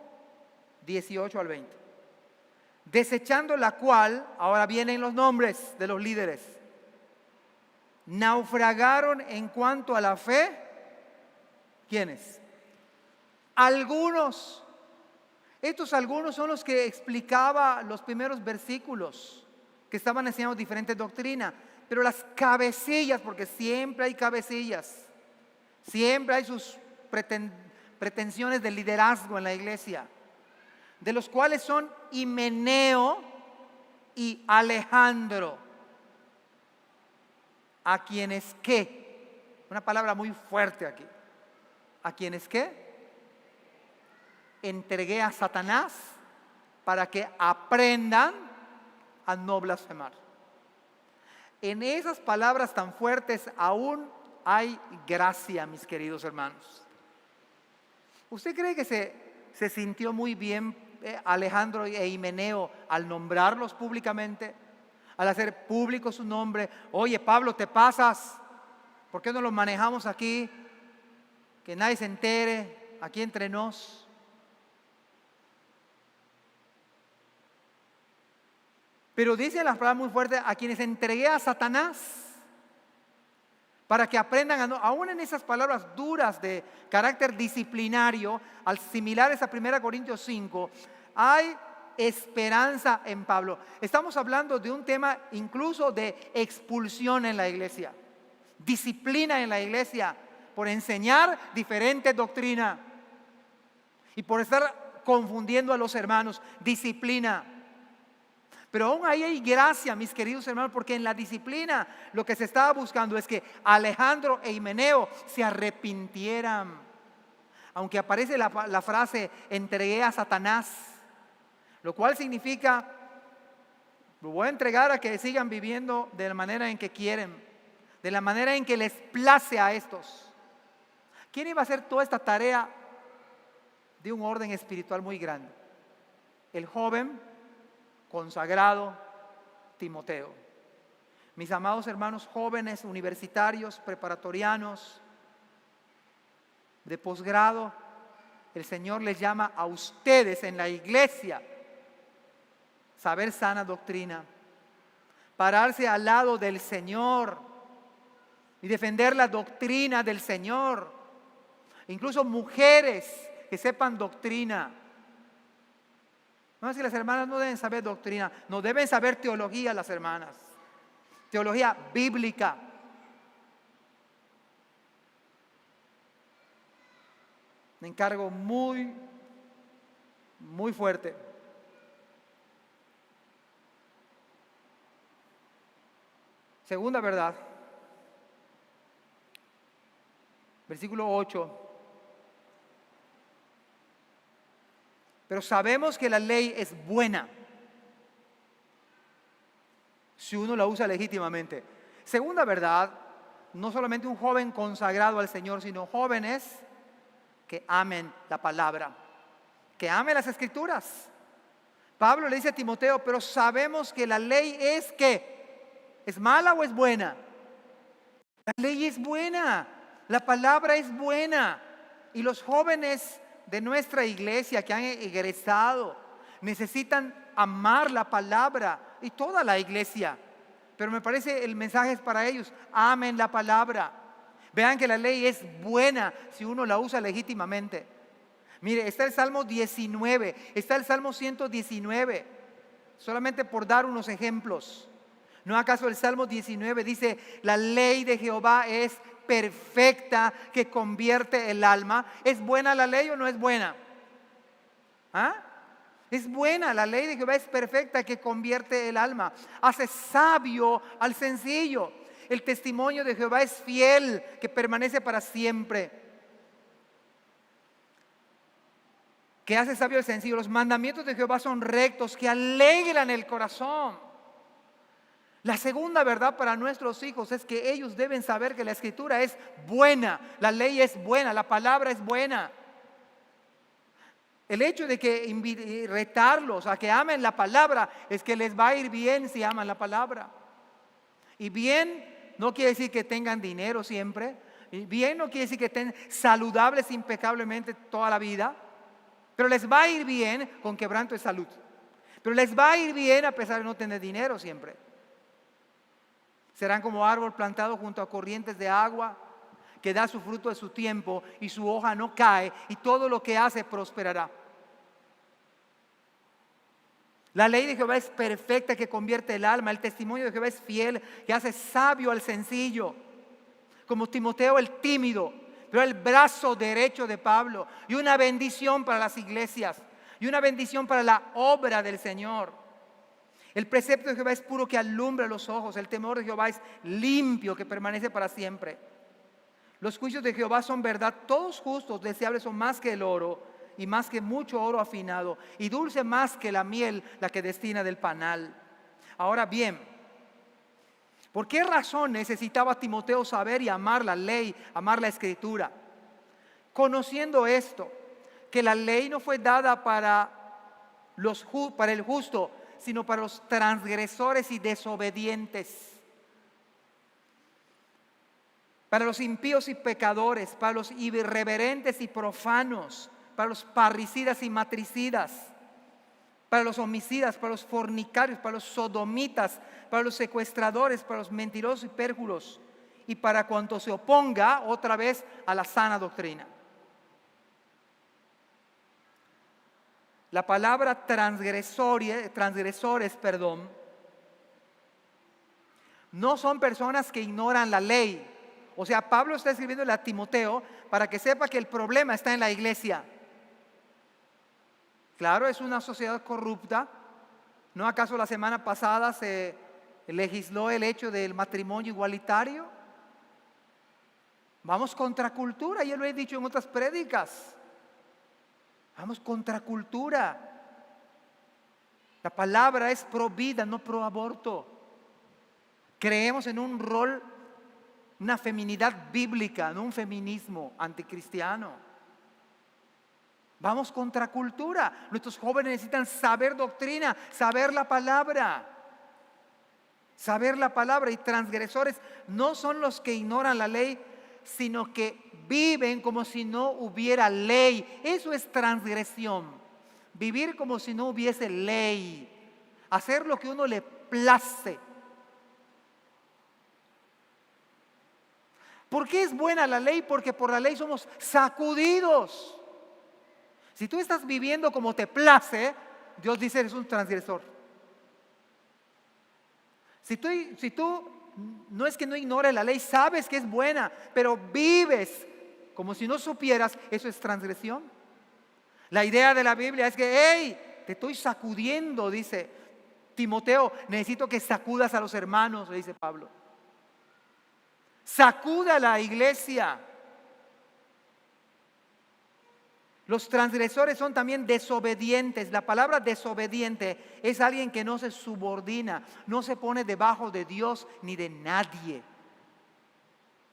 18 al 20. Desechando la cual, ahora vienen los nombres de los líderes, naufragaron en cuanto a la fe. ¿Quiénes? Algunos. Estos algunos son los que explicaba los primeros versículos, que estaban enseñando diferentes doctrinas. Pero las cabecillas, porque siempre hay cabecillas, siempre hay sus pretensiones de liderazgo en la iglesia, de los cuales son Himeneo y Alejandro, a quienes ¿qué? Una palabra muy fuerte aquí. ¿A quienes qué? Entregué a Satanás para que aprendan a no blasfemar. En esas palabras tan fuertes aún hay gracia, mis queridos hermanos. ¿Usted cree que se sintió muy bien Alejandro e Himeneo al nombrarlos públicamente? Al hacer público su nombre. Oye, Pablo, te pasas. ¿Por qué no los manejamos aquí? Que nadie se entere, aquí entre nos. Pero dice las palabras muy fuertes, a quienes entregué a Satanás, para que aprendan, aún en esas palabras duras de carácter disciplinario, al similares a 1 Corintios 5, hay esperanza en Pablo. Estamos hablando de un tema incluso de expulsión en la iglesia, disciplina en la iglesia, por enseñar diferente doctrina y por estar confundiendo a los hermanos, disciplina. Pero aún ahí hay gracia, mis queridos hermanos, porque en la disciplina lo que se estaba buscando es que Alejandro e Himeneo se arrepintieran. Aunque aparece la frase, entregué a Satanás, lo cual significa, lo voy a entregar a que sigan viviendo de la manera en que quieren, de la manera en que les place a estos. ¿Quién iba a hacer toda esta tarea de un orden espiritual muy grande. El joven consagrado Timoteo. Mis amados hermanos jóvenes, universitarios, preparatorianos, de posgrado, el Señor les llama a ustedes en la iglesia saber sana doctrina, pararse al lado del Señor y defender la doctrina del Señor. Incluso mujeres que sepan doctrina. No es que las hermanas no deben saber doctrina, no deben saber teología las hermanas. Teología bíblica. Un encargo muy, muy fuerte. Segunda verdad, versículo 8. Pero sabemos que la ley es buena si uno la usa legítimamente. Segunda verdad, no solamente un joven consagrado al Señor, sino jóvenes que amen la palabra, que amen las Escrituras. Pablo le dice a Timoteo, pero sabemos que la ley es ¿qué? ¿Es mala o es buena? La ley es buena, la palabra es buena. Y los jóvenes de nuestra iglesia que han egresado necesitan amar la palabra, y toda la iglesia. Pero me parece el mensaje es para ellos: amen la palabra. Vean que la ley es buena si uno la usa legítimamente. Mire, está el Salmo 19, está el Salmo 119, solamente por dar unos ejemplos. ¿No acaso el Salmo 19 dice: la ley de Jehová es perfecta, que convierte el alma? ¿Es buena la ley o no es buena? ¿Ah? Es buena, la ley de Jehová es perfecta, que convierte el alma. Hace sabio al sencillo. El testimonio de Jehová es fiel, que permanece para siempre. Que hace sabio al sencillo. Los mandamientos de Jehová son rectos, que alegran el corazón. La segunda verdad para nuestros hijos es que ellos deben saber que la Escritura es buena, la ley es buena, la palabra es buena. El hecho de que retarlos a que amen la palabra es que les va a ir bien si aman la palabra. Y bien no quiere decir que tengan dinero siempre. Y bien no quiere decir que estén saludables impecablemente toda la vida. Pero les va a ir bien con quebranto de salud. Pero les va a ir bien a pesar de no tener dinero siempre. Serán como árbol plantado junto a corrientes de agua, que da su fruto de su tiempo y su hoja no cae, y todo lo que hace prosperará. La ley de Jehová es perfecta, que convierte el alma. El testimonio de Jehová es fiel, que hace sabio al sencillo. Como Timoteo el tímido, pero el brazo derecho de Pablo, y una bendición para las iglesias, y una bendición para la obra del Señor. El precepto de Jehová es puro, que alumbra los ojos. El temor de Jehová es limpio, que permanece para siempre. Los juicios de Jehová son verdad, todos justos. Deseables son más que el oro, y más que mucho oro afinado, y dulce más que la miel, la que destina del panal. Ahora bien, ¿por qué razón necesitaba Timoteo saber y amar la ley, amar la Escritura? Conociendo esto, que la ley no fue dada para el justo, sino para los transgresores y desobedientes, para los impíos y pecadores, para los irreverentes y profanos, para los parricidas y matricidas, para los homicidas, para los fornicarios, para los sodomitas, para los secuestradores, para los mentirosos y pérjuros, y para cuanto se oponga otra vez a la sana doctrina. La palabra transgresores, no son personas que ignoran la ley. O sea, Pablo está escribiéndole a Timoteo para que sepa que el problema está en la iglesia. Claro, es una sociedad corrupta. ¿No acaso la semana pasada se legisló el hecho del matrimonio igualitario? Vamos contra cultura, ya lo he dicho en otras prédicas. Vamos contra cultura. La palabra es pro vida, no pro aborto. Creemos en un rol, una feminidad bíblica, no un feminismo anticristiano. Vamos contra cultura. Nuestros jóvenes necesitan saber doctrina, saber la palabra. Saber la palabra. Y transgresores no son los que ignoran la ley, sino que viven como si no hubiera ley. Eso es transgresión. Vivir como si no hubiese ley. Hacer lo que uno le place. ¿Por qué es buena la ley? Porque por la ley somos sacudidos. Si tú estás viviendo como te place, Dios dice eres un transgresor. Si tú no es que no ignores la ley, sabes que es buena, pero vives como si no supieras, eso es transgresión. La idea de la Biblia es que, hey, te estoy sacudiendo, dice Timoteo, necesito que sacudas a los hermanos, le dice Pablo. Sacuda a la iglesia. Los transgresores son también desobedientes. La palabra desobediente es alguien que no se subordina, no se pone debajo de Dios ni de nadie.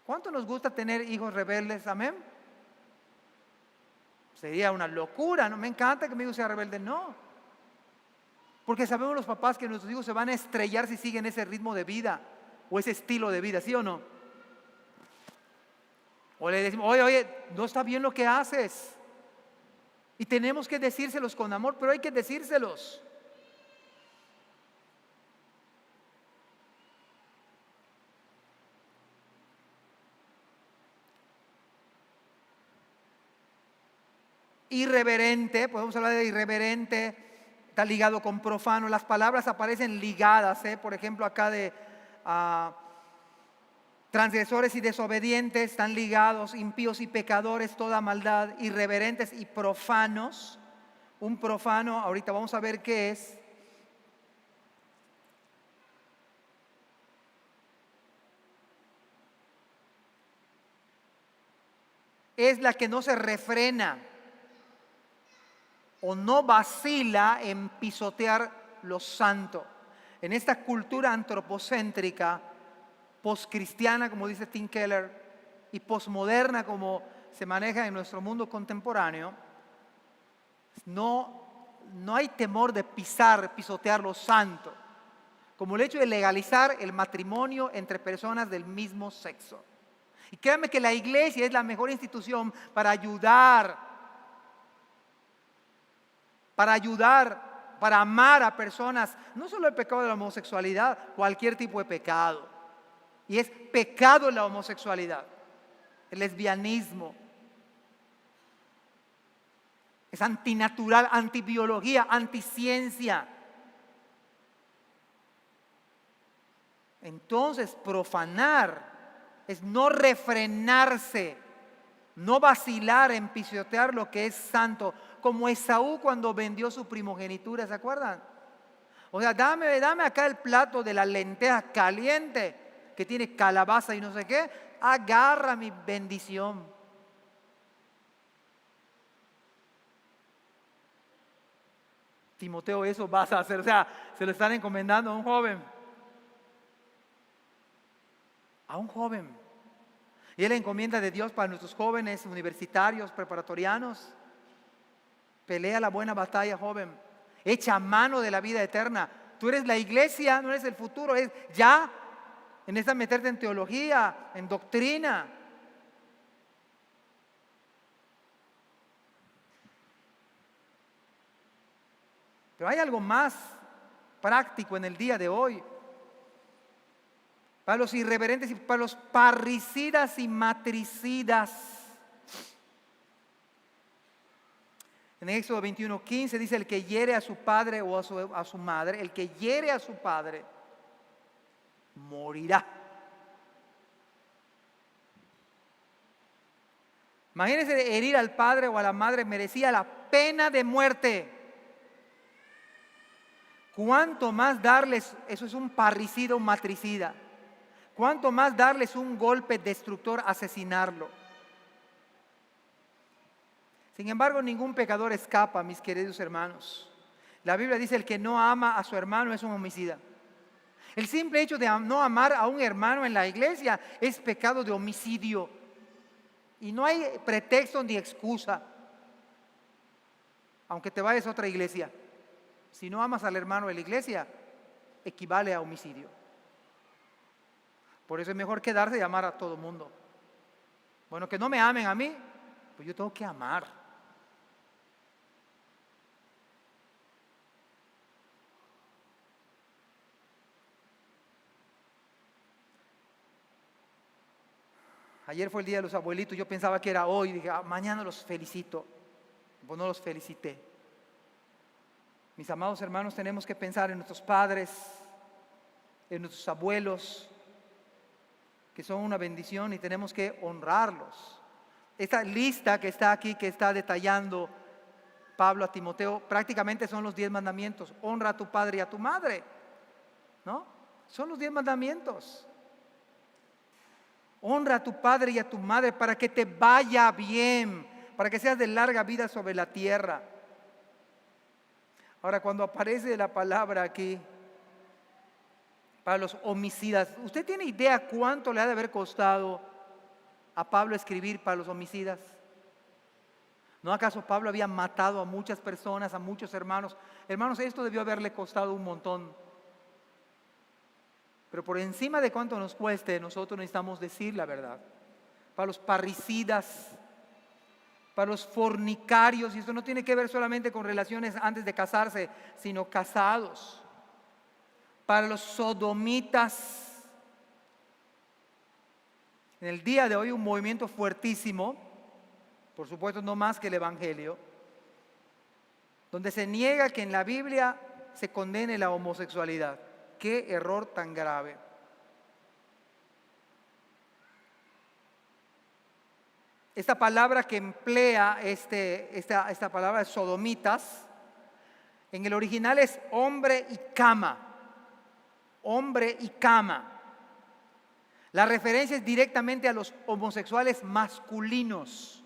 ¿Cuánto nos gusta tener hijos rebeldes? Amén. Sería una locura, no me encanta que mi hijo sea rebelde, no. Porque sabemos los papás que nuestros hijos se van a estrellar si siguen ese ritmo de vida o ese estilo de vida, ¿sí o no? O le decimos, oye, no está bien lo que haces. Y tenemos que decírselos con amor, pero hay que decírselos. Irreverente, podemos hablar de irreverente, está ligado con profano. Las palabras aparecen ligadas, por ejemplo acá de transgresores y desobedientes están ligados, impíos y pecadores, toda maldad, irreverentes y profanos. Un profano, ahorita vamos a ver qué es. Es la que no se refrena o no vacila en pisotear lo santo. En esta cultura antropocéntrica, poscristiana, como dice Tim Keller, y posmoderna, como se maneja en nuestro mundo contemporáneo, no hay temor de pisotear lo santo, como el hecho de legalizar el matrimonio entre personas del mismo sexo. Y créanme que la iglesia es la mejor institución para ayudar, para amar a personas, no solo el pecado de la homosexualidad, cualquier tipo de pecado. Y es pecado la homosexualidad, el lesbianismo. Es antinatural, antibiología, anticiencia. Entonces, profanar es no refrenarse, no vacilar en pisotear lo que es santo, como Esaú cuando vendió su primogenitura, ¿se acuerdan? O sea, dame acá el plato de la lenteja caliente que tiene calabaza y no sé qué, agarra mi bendición. Timoteo, eso vas a hacer, o sea, se lo están encomendando a un joven. A un joven. Y es la encomienda de Dios para nuestros jóvenes universitarios, preparatorianos. Pelea la buena batalla, joven. Echa mano de la vida eterna. Tú eres la iglesia, no eres el futuro, es ya. En esta meterte en teología, en doctrina. Pero hay algo más práctico en el día de hoy. Para los irreverentes y para los parricidas y matricidas. En Éxodo 21:15 dice: el que hiere a su padre o a su madre, el que hiere a su padre, morirá. Imagínense, herir al padre o a la madre merecía la pena de muerte. ¿Cuánto más darles, eso es un parricida, un matricida? ¿Cuánto más darles un golpe destructor, asesinarlo? Sin embargo, ningún pecador escapa, mis queridos hermanos. La Biblia dice: el que no ama a su hermano es un homicida. El simple hecho de no amar a un hermano en la iglesia es pecado de homicidio. Y no hay pretexto ni excusa. aunque te vayas a otra iglesia. Si no amas al hermano de la iglesia, equivale a homicidio. Por eso es mejor quedarse y amar a todo el mundo. Bueno, que no me amen a mí, pues yo tengo que amar. Ayer fue el día de los abuelitos, yo pensaba que era hoy, dije, mañana los felicito. Pues no los felicité. Mis amados hermanos, tenemos que pensar en nuestros padres, en nuestros abuelos, que son una bendición y tenemos que honrarlos. Esta lista que está aquí, que está detallando Pablo a Timoteo, prácticamente son los 10 mandamientos. Honra a tu padre y a tu madre, ¿no? Son los 10 mandamientos. Honra a tu padre y a tu madre para que te vaya bien, para que seas de larga vida sobre la tierra. Ahora, cuando aparece la palabra aquí para los homicidas, ¿usted tiene idea cuánto le ha de haber costado a Pablo escribir para los homicidas? ¿No acaso Pablo había matado a muchas personas, a muchos hermanos? Hermanos, esto debió haberle costado un montón. Pero por encima de cuánto nos cueste, nosotros necesitamos decir la verdad. Para los parricidas, para los fornicarios, y esto no tiene que ver solamente con relaciones antes de casarse, sino casados. Para los sodomitas. En el día de hoy un movimiento fuertísimo, por supuesto no más que el Evangelio, donde se niega que en la Biblia se condene la homosexualidad. ¡Qué error tan grave! Esta palabra que emplea esta palabra de sodomitas, en el original es hombre y cama. Hombre y cama. La referencia es directamente a los homosexuales masculinos.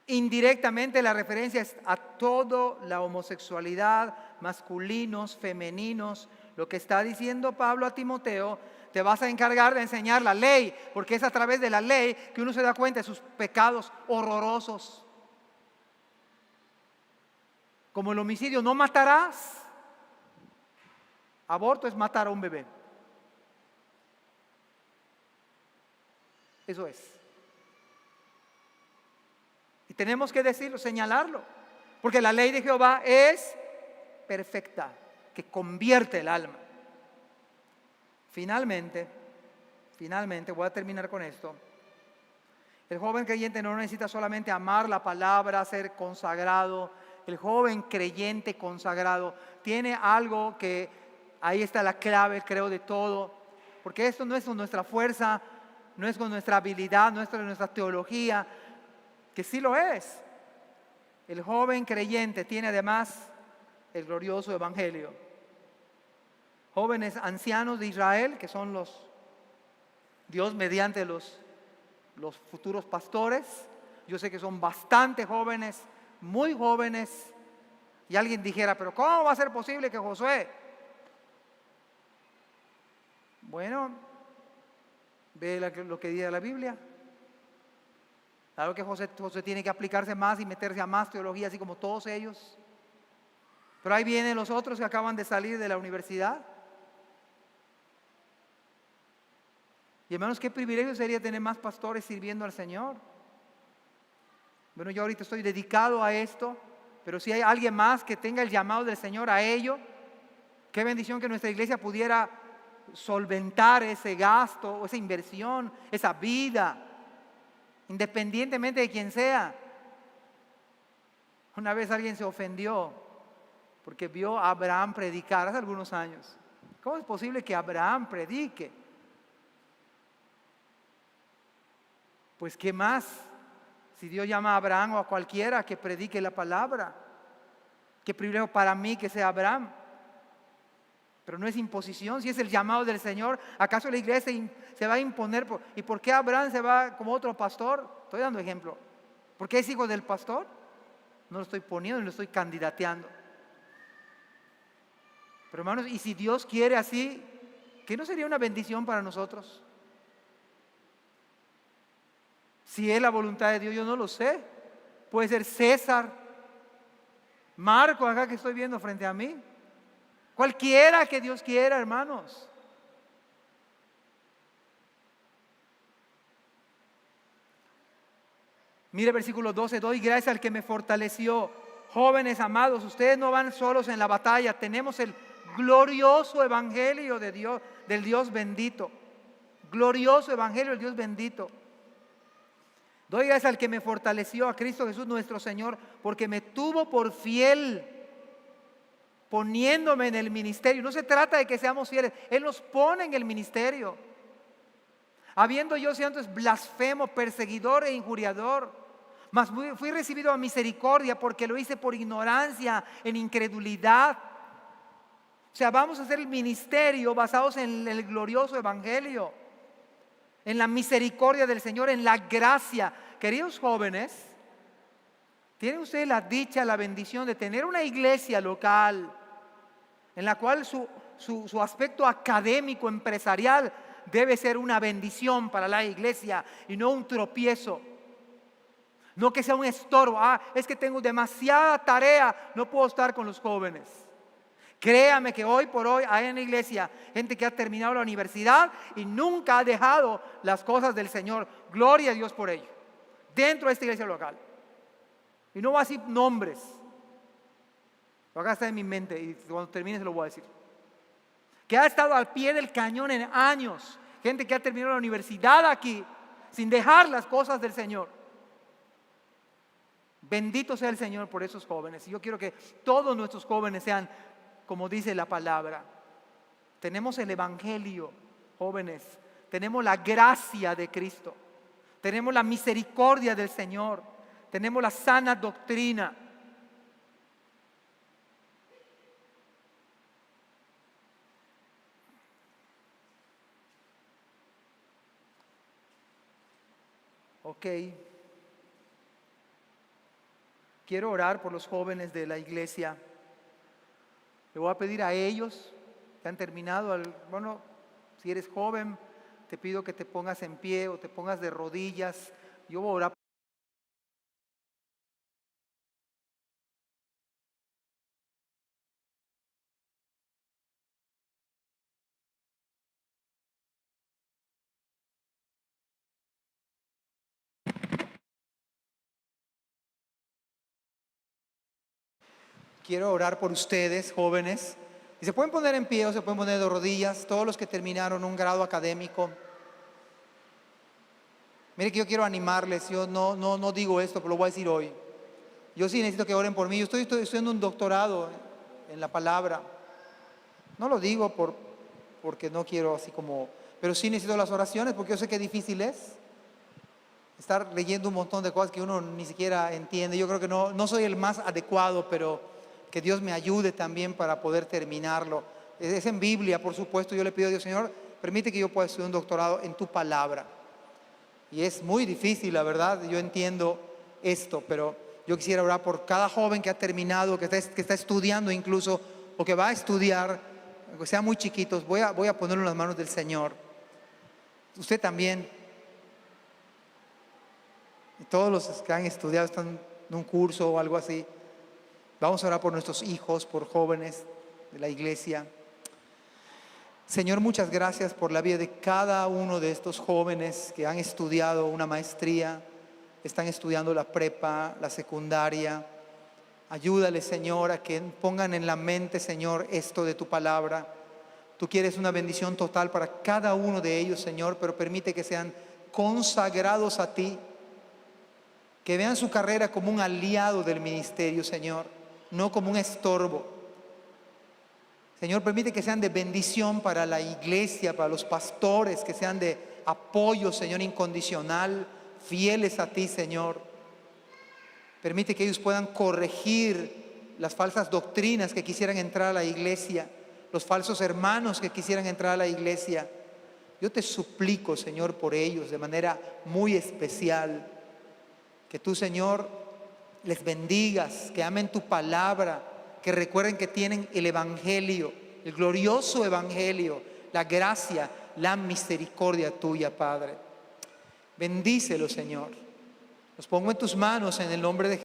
Indirectamente la referencia es a toda la homosexualidad, masculinos, femeninos. Lo que está diciendo Pablo a Timoteo, te vas a encargar de enseñar la ley, porque es a través de la ley que uno se da cuenta de sus pecados horrorosos. Como el homicidio, no matarás. Aborto es matar a un bebé. Eso es. Y tenemos que decirlo, señalarlo, porque la ley de Jehová es perfecta, que convierte el alma. Finalmente, voy a terminar con esto. El joven creyente no necesita solamente amar la palabra, ser consagrado. El joven creyente consagrado tiene algo que, ahí está la clave, creo, de todo. Porque esto no es con nuestra fuerza, no es con nuestra habilidad, no es con nuestra teología, que sí lo es. El joven creyente tiene además el glorioso evangelio. Jóvenes ancianos de Israel, que son Dios mediante los futuros pastores. Yo sé que son bastante jóvenes, muy jóvenes. Y alguien dijera, pero ¿cómo va a ser posible que Josué? Bueno, ve lo que dice la Biblia. Claro que José tiene que aplicarse más y meterse a más teología, así como todos ellos. Pero ahí vienen los otros que acaban de salir de la universidad. Y hermanos, qué privilegio sería tener más pastores sirviendo al Señor. Bueno, yo ahorita estoy dedicado a esto, pero si hay alguien más que tenga el llamado del Señor a ello, qué bendición que nuestra iglesia pudiera solventar ese gasto, esa inversión, esa vida, independientemente de quién sea. Una vez alguien se ofendió porque vio a Abraham predicar hace algunos años. ¿Cómo es posible que Abraham predique? Pues ¿qué más? Si Dios llama a Abraham o a cualquiera que predique la palabra, qué privilegio para mí que sea Abraham. Pero no es imposición, si es el llamado del Señor. ¿Acaso la iglesia se va a imponer? ¿Y por qué Abraham se va como otro pastor? Estoy dando ejemplo. ¿Por qué es hijo del pastor? No lo estoy poniendo, lo estoy candidateando. Pero hermanos, y si Dios quiere así, ¿qué no sería una bendición para nosotros? Si es la voluntad de Dios, yo no lo sé. Puede ser César, Marco, acá que estoy viendo frente a mí. Cualquiera que Dios quiera, hermanos. Mire versículo 12, doy gracias al que me fortaleció. Jóvenes amados, ustedes no van solos en la batalla. Tenemos el glorioso evangelio de Dios, del Dios bendito. Glorioso evangelio del Dios bendito. Doy gracias al que me fortaleció, a Cristo Jesús nuestro Señor, porque me tuvo por fiel, poniéndome en el ministerio. No se trata de que seamos fieles, Él nos pone en el ministerio. Habiendo yo sido antes blasfemo, perseguidor e injuriador, mas fui recibido a misericordia porque lo hice por ignorancia, en incredulidad. O sea, vamos a hacer el ministerio basados en el glorioso evangelio, en la misericordia del Señor, en la gracia. Queridos jóvenes, tienen ustedes la dicha, la bendición de tener una iglesia local en la cual su aspecto académico, empresarial, debe ser una bendición para la iglesia y no un tropiezo. No que sea un estorbo. Es que tengo demasiada tarea, no puedo estar con los jóvenes. Créame que hoy por hoy hay en la iglesia gente que ha terminado la universidad y nunca ha dejado las cosas del Señor. Gloria a Dios por ello. Dentro de esta iglesia local. Y no voy a decir nombres. Lo acá está en mi mente y cuando termine se lo voy a decir. Que ha estado al pie del cañón en años. Gente que ha terminado la universidad aquí sin dejar las cosas del Señor. Bendito sea el Señor por esos jóvenes. Y yo quiero que todos nuestros jóvenes sean como dice la palabra. Tenemos el evangelio, jóvenes. Tenemos la gracia de Cristo. Tenemos la misericordia del Señor. Tenemos la sana doctrina. Ok. Quiero orar por los jóvenes de la iglesia. Le voy a pedir a ellos que han terminado, bueno, si eres joven, te pido que te pongas en pie o te pongas de rodillas. Yo voy a orar. Quiero orar por ustedes, jóvenes. Y se pueden poner en pie o se pueden poner de rodillas, todos los que terminaron un grado académico. Mire que yo quiero animarles, yo no digo esto, pero lo voy a decir hoy. Yo sí necesito que oren por mí. Yo estoy estudiando un doctorado en la palabra. No lo digo porque no quiero así como, pero sí necesito las oraciones porque yo sé qué difícil es estar leyendo un montón de cosas que uno ni siquiera entiende. Yo creo que no soy el más adecuado, pero que Dios me ayude también para poder terminarlo. Es en Biblia, por supuesto. Yo le pido a Dios, Señor, permite que yo pueda estudiar un doctorado en tu palabra. Y es muy difícil, la verdad. Yo entiendo esto, pero yo quisiera orar por cada joven que ha terminado, que está estudiando incluso, o que va a estudiar, aunque sean muy chiquitos. Voy a ponerlo en las manos del Señor. Usted también. Y todos los que han estudiado, están en un curso o algo así. Vamos a orar por nuestros hijos, por jóvenes de la iglesia. Señor, muchas gracias por la vida de cada uno de estos jóvenes que han estudiado una maestría, están estudiando la prepa, la secundaria. Ayúdales, Señor, a que pongan en la mente, Señor, esto de tu palabra. Tú quieres una bendición total para cada uno de ellos, Señor, pero permite que sean consagrados a ti, que vean su carrera como un aliado del ministerio, Señor, no como un estorbo. Señor, permite que sean de bendición para la iglesia, para los pastores, que sean de apoyo, Señor, incondicional, fieles a ti, Señor. Permite que ellos puedan corregir las falsas doctrinas que quisieran entrar a la iglesia, los falsos hermanos que quisieran entrar a la iglesia. Yo te suplico, Señor, por ellos de manera muy especial, que tú, Señor, les bendigas, que amen tu palabra, que recuerden que tienen el evangelio, el glorioso evangelio, la gracia, la misericordia tuya, Padre. Bendícelo, Señor. Los pongo en tus manos en el nombre de